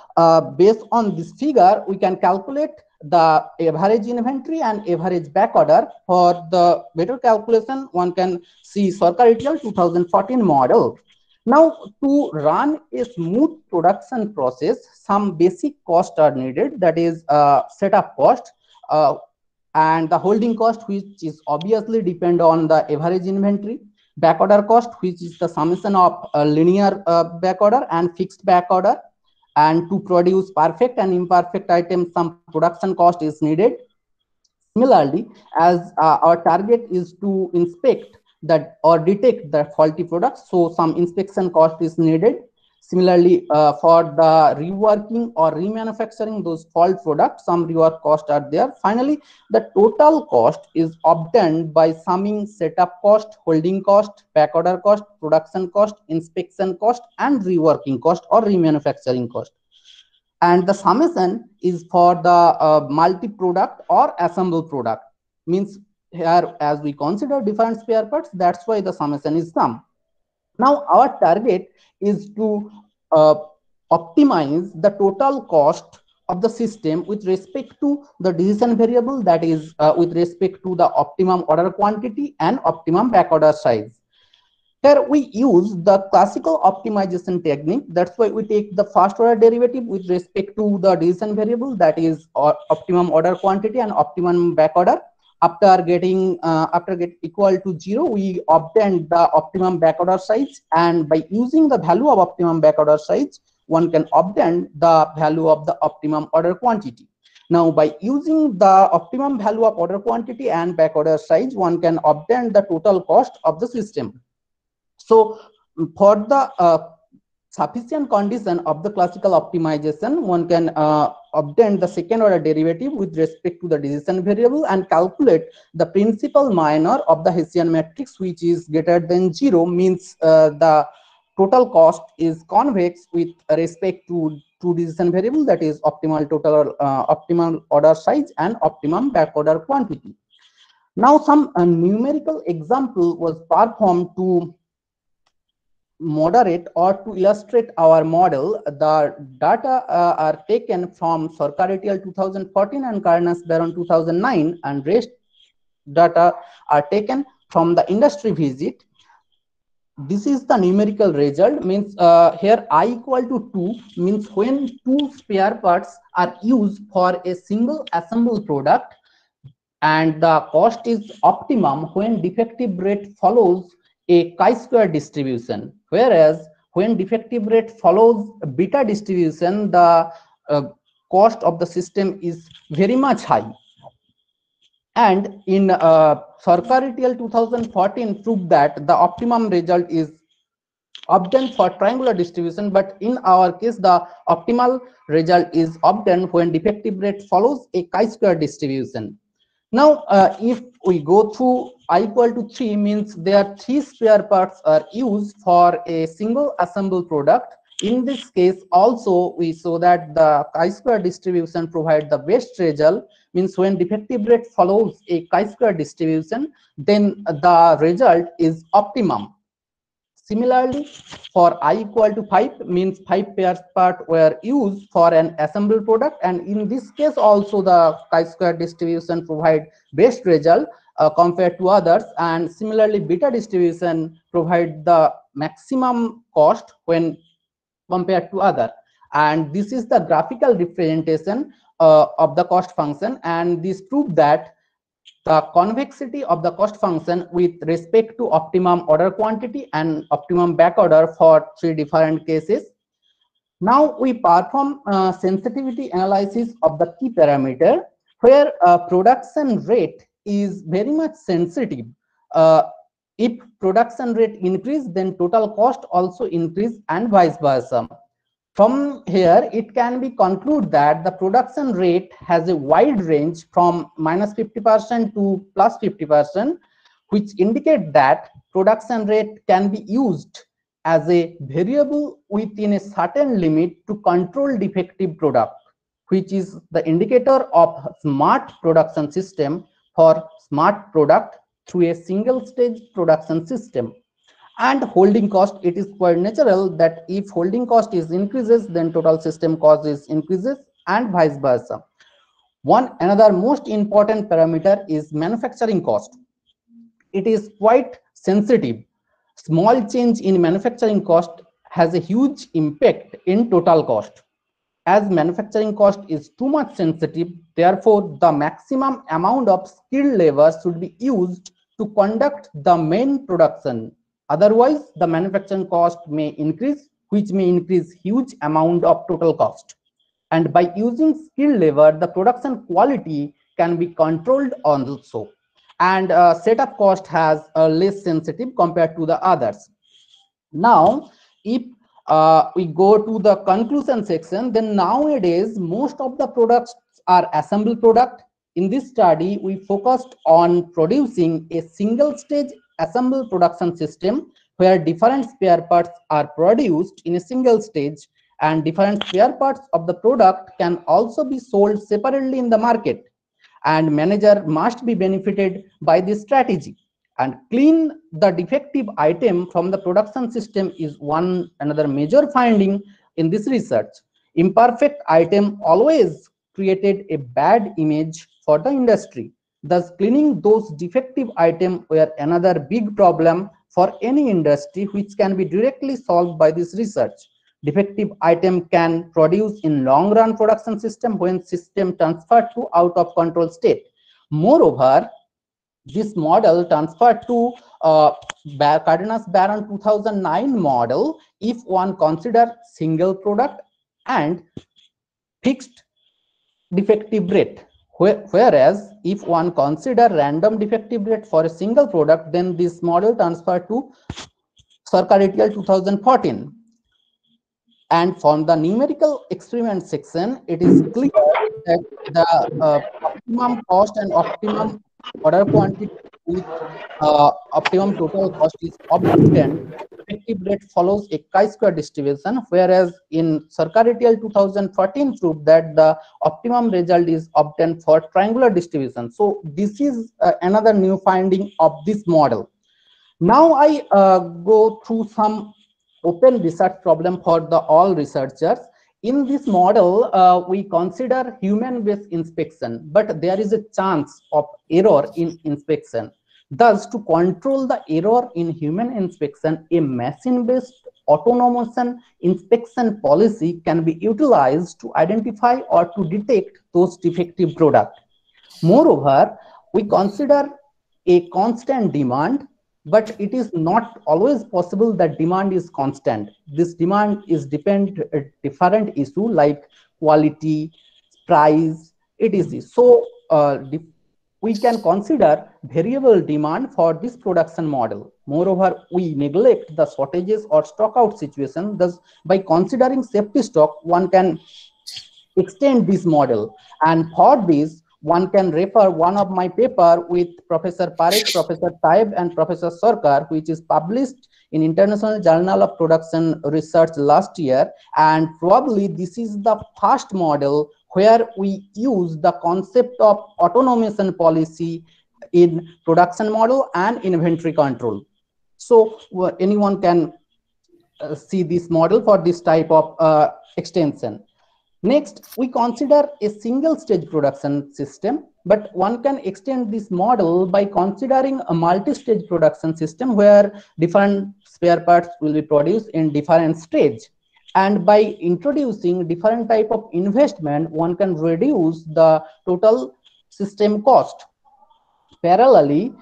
S15: based on this figure, we can calculate the average inventory and average back order. For the better calculation, one can see Sarkar et al. 2014 model. Now, to run a smooth production process, some basic costs are needed. That is setup cost and the holding cost, which is obviously depend on the average inventory. Back order cost, which is the summation of linear back order and fixed back order. And to produce perfect and imperfect items, some production cost is needed. Similarly, as our target is to inspect that or detect the faulty products, so some inspection cost is needed. Similarly, for the reworking or remanufacturing those fault products, some rework costs are there. Finally, the total cost is obtained by summing setup cost, holding cost, back order cost, production cost, inspection cost, and reworking cost or remanufacturing cost. And the summation is for the multi-product or assemble product. Means here, as we consider different spare parts, that's why the summation is sum. Now, our target is to optimize the total cost of the system with respect to the decision variable, that is with respect to the optimum order quantity and optimum back order size. Here we use the classical optimization technique. That's why we take the first order derivative with respect to the decision variable, that is optimum order quantity and optimum back order. After getting equal to 0, we obtain the optimum back order size, and by using the value of optimum back order size, one can obtain the value of the optimum order quantity. Now, by using the optimum value of order quantity and back order size, one can obtain the total cost of the system. So, for the sufficient condition of the classical optimization, one can obtain the second order derivative with respect to the decision variable and calculate the principal minor of the Hessian matrix, which is greater than 0, means the total cost is convex with respect to two decision variable, that is optimal total optimal order size and optimum back order quantity. Now, some numerical example was performed to moderate or to illustrate our model. The data are taken from Sarkar et al. 2014 and Karnas-Baron 2009, and rest data are taken from the industry visit. This is the numerical result. Means here I equal to 2 means when 2 spare parts are used for a single assembled product, and the cost is optimum when defective rate follows a chi-square distribution, whereas when defective rate follows a beta distribution, the cost of the system is very much high. And in Sarkar et al. 2014 proved that the optimum result is obtained for triangular distribution, but in our case the optimal result is obtained when defective rate follows a chi-square distribution. Now, if we go through I equal to 3, means there 3 spare parts are used for a single assembled product. In this case also we saw that the chi-square distribution provides the best result, means when defective rate follows a chi-square distribution, then the result is optimum. Similarly, for I equal to 5, means 5 pairs part were used for an assembled product, and in this case also the chi-square distribution provide best result compared to others, and similarly beta distribution provide the maximum cost when compared to other. And this is the graphical representation of the cost function, and this proves that the convexity of the cost function with respect to optimum order quantity and optimum back order for 3 different cases. Now we perform sensitivity analysis of the key parameter, where production rate is very much sensitive. If production rate increase, then total cost also increase, and vice versa. From here, it can be concluded that the production rate has a wide range from -50% to +50%, which indicate that production rate can be used as a variable within a certain limit to control defective product, which is the indicator of smart production system for smart product through a single stage production system. And holding cost, it is quite natural that if holding cost is increases, then total system cost is increases, and vice versa. Another most important parameter is manufacturing cost. It is quite sensitive. Small change in manufacturing cost has a huge impact in total cost. As manufacturing cost is too much sensitive, therefore the maximum amount of skilled labor should be used to conduct the main production. Otherwise, the manufacturing cost may increase, which may increase huge amount of total cost. And by using skilled labor, the production quality can be controlled also. And setup cost has a less sensitive compared to the others. Now, if we go to the conclusion section, then nowadays most of the products are assembled product. In this study, we focused on producing a single stage assembled production system where different spare parts are produced in a single stage, and different spare parts of the product can also be sold separately in the market, and manager must be benefited by this strategy. And clean the defective item from the production system is another major finding in this research. Imperfect item always created a bad image for the industry. Thus, cleaning those defective items were another big problem for any industry, which can be directly solved by this research. Defective item can produce in long run production system when system transferred to out of control state. Moreover, this model transferred to Cardenas-Baron 2009 model if one consider single product and fixed defective rate. Whereas if one consider random defective rate for a single product, then this model transferred to Sarkar et al. 2014. And from the numerical experiment section, it is clear that the optimum cost and optimum order quantity with optimum total cost is obtained. Effective rate follows a chi-square distribution, whereas in Sarkar et al. 2014 proved that the optimum result is obtained for triangular distribution. So this is another new finding of this model. Now I go through some open research problem for the all researchers. In this model, we consider human-based inspection, but there is a chance of error in inspection. Thus, to control the error in human inspection, a machine-based autonomous inspection policy can be utilized to identify or to detect those defective products. Moreover, we consider a constant demand, but it is not always possible that demand is constant. This demand is depend different issue like quality, price, etc. So we can consider variable demand for this production model. Moreover, we neglect the shortages or stock out situation. Thus, by considering safety stock, one can extend this model. And for this, one can refer one of my paper with Professor Parekh, Professor Taib, and Professor Sarkar, which is published in International Journal of Production Research last year. And probably this is the first model where we use the concept of automation policy in production model and inventory control. So anyone can see this model for this type of extension. Next, we consider a single stage production system, but one can extend this model by considering a multi-stage production system where different spare parts will be produced in different stage. And by introducing different type of investment, one can reduce the total system cost. Parallelly,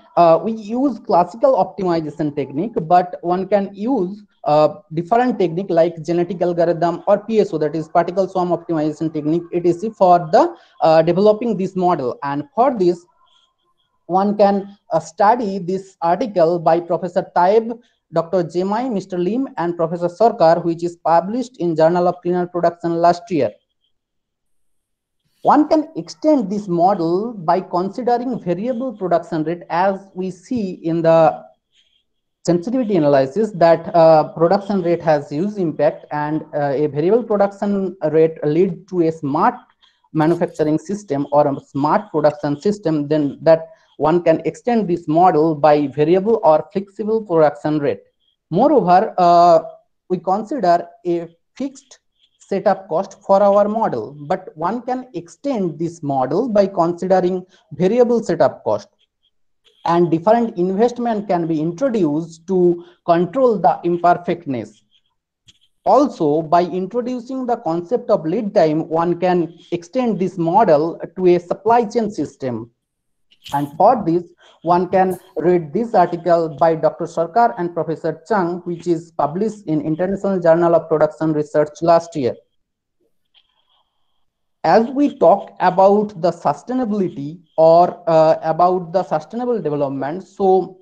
S15: we use classical optimization technique, but one can use different technique like genetic algorithm or PSO, that is particle swarm optimization technique, etc. for the developing this model. And for this, one can study this article by Professor Taib, Dr. Jemai, Mr. Lim, and Professor Sarkar, which is published in Journal of Clinical Production last year. One can extend this model by considering variable production rate, as we see in the sensitivity analysis that production rate has huge impact, and a variable production rate lead to a smart manufacturing system or a smart production system, then that one can extend this model by variable or flexible production rate. Moreover, we consider a fixed setup cost for our model, but one can extend this model by considering variable setup cost, and different investment can be introduced to control the imperfectness. Also, by introducing the concept of lead time, one can extend this model to a supply chain system. And for this, one can read this article by Dr. Sarkar and Professor Chung, which is published in International Journal of Production Research last year. As we talk about the sustainability or about the sustainable development, so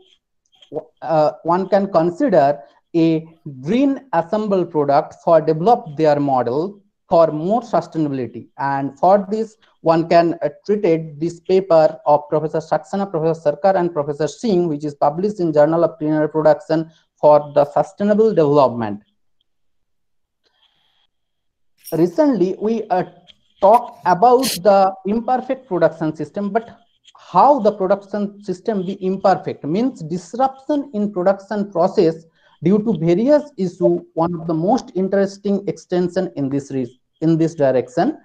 S15: one can consider a green assemble product for develop their model for more sustainability. And for this, one can treat this paper of Professor Saxena, Professor Sarkar, and Professor Singh, which is published in Journal of Clean Air Production for the sustainable development. Recently, we talk about the imperfect production system, but how the production system be imperfect means disruption in production process due to various issues. One of the most interesting extension in this direction.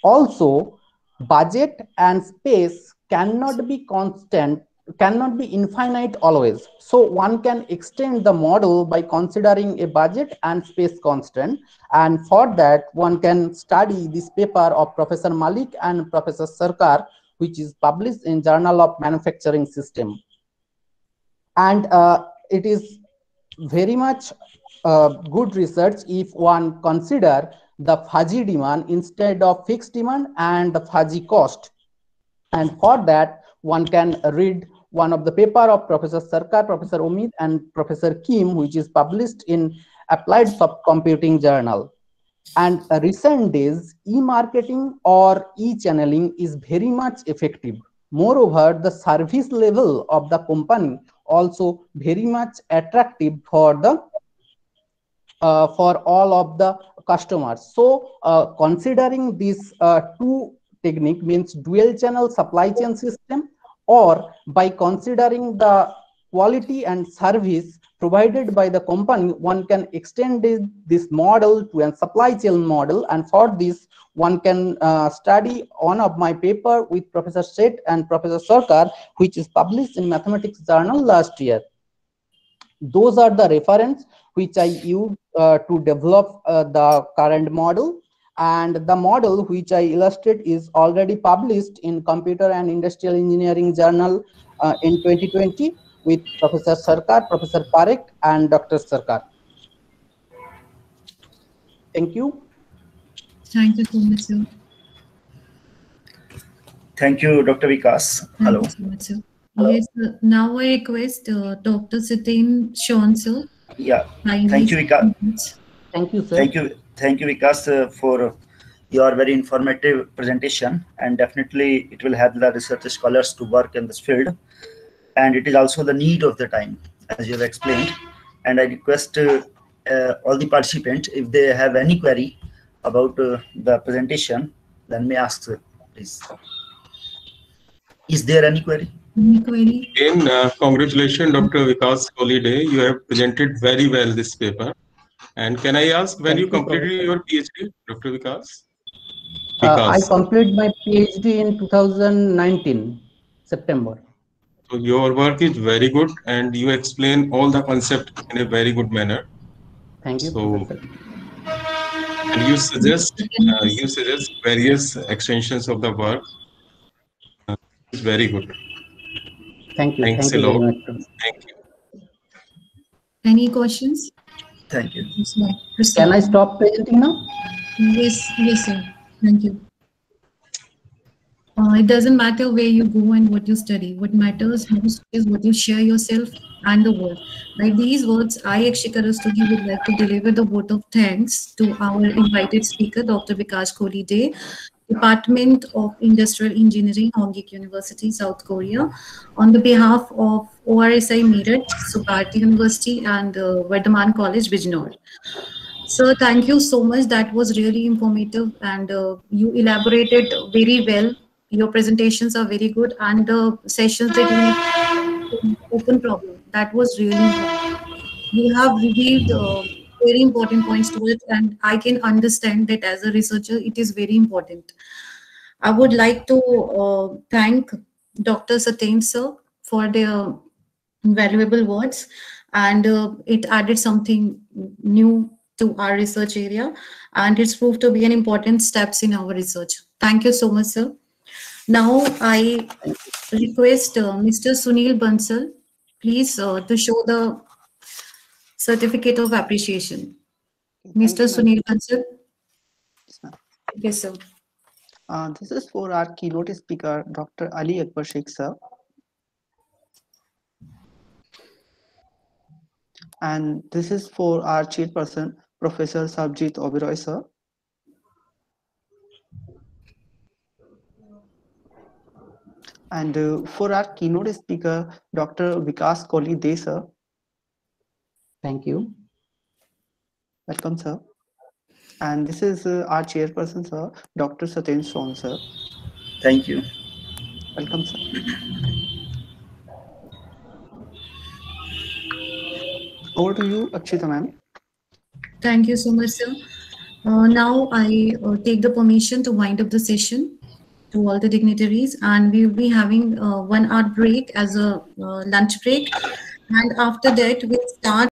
S15: Also, budget and space cannot be constant, cannot be infinite always. So one can extend the model by considering a budget and space constant, and for that one can study this paper of Professor Malik and Professor Sarkar, which is published in Journal of Manufacturing System. And it is very much good research if one consider the fuzzy demand instead of fixed demand and the fuzzy cost. And for that, one can read one of the paper of Professor Sarkar, Professor Omid, and Professor Kim, which is published in Applied Soft Computing Journal. And recent days, e-marketing or e-channeling is very much effective. Moreover, the service level of the company also very much attractive for the for all of the customers. So considering these two technique means dual channel supply chain system, or by considering the quality and service provided by the company, one can extend this model to a supply chain model. And for this, one can study one of my paper with Professor Seth and Professor Sarkar, which is published in Mathematics Journal last year. Those are the reference which I use to develop the current model. And the model which I illustrate is already published in Computer and Industrial Engineering Journal in 2020 with Professor Sarkar, Professor Parekh, and Dr. Sarkar. Thank you.
S6: Thank you so much, sir.
S16: Thank you, Dr. Vikas. Hello.
S6: Thank you so much, sir. Yes, now I request Dr. Sitin Sean, sir.
S16: Yeah. Thank you, Vikas.
S15: Thank you, sir.
S16: Thank you, Vikas, for your very informative presentation, and definitely it will help the research scholars to work in this field, and it is also the need of the time, as you have explained. And I request all the participants, if they have any query about the presentation, then may ask, please. Is there any query?
S6: Any query?
S5: Again, congratulations, Dr. Vikas Holiday. You have presented very well this paper. And can I ask when you completed your PhD, Dr. Vikas?
S15: I completed my PhD in 2019, September.
S5: So your work is very good, and you explain all the concept in a very good manner.
S15: Thank you.
S5: So, and you suggest various extensions of the work. It's very good.
S15: Thank you.
S5: Thanks a lot. Thank you.
S6: Any questions?
S16: Thank you.
S15: Can I stop presenting now?
S6: Yes, sir. Thank you. It doesn't matter where you go and what you study. What matters most is what you share yourself and the world. By these words, I, Akshika Rastogi, would like to deliver the vote of thanks to our invited speaker, Dr. Vikas Holiday, Department of Industrial Engineering, Hongik University, South Korea, on the behalf of ORSI Meerut, Subharti University, and Vardhaman College, Bijnor. Sir, thank you so much. That was really informative, and you elaborated very well. Your presentations are very good, and the sessions that you open problem, that was really well. You have revealed very important points to it, and I can understand that as a researcher, it is very important. I would like to thank Dr. Satin sir for their valuable words, and it added something new to our research area, and it's proved to be an important steps in our research. Thank you so much, sir. Now I request Mr. Sunil Bansal, please, to show the certificate of appreciation. Mr. Sunil Bansal. Yes, sir.
S10: This is for our keynote speaker, Dr. Ali Akbar Sheikh, sir. And this is for our chairperson, Professor Sabjit Oberoi, sir. And for our keynote speaker, Dr. Vikas Kohli De, sir.
S15: Thank you.
S10: Welcome, sir. And this is our chairperson, sir, Dr. Satin Son, sir.
S16: Thank you.
S10: Welcome, sir. Over to you, Akshita ma'am.
S6: Thank you so much, sir. Now I take the permission to wind up the session to all the dignitaries, and we will be having 1 hour break as a lunch break, and after that we'll start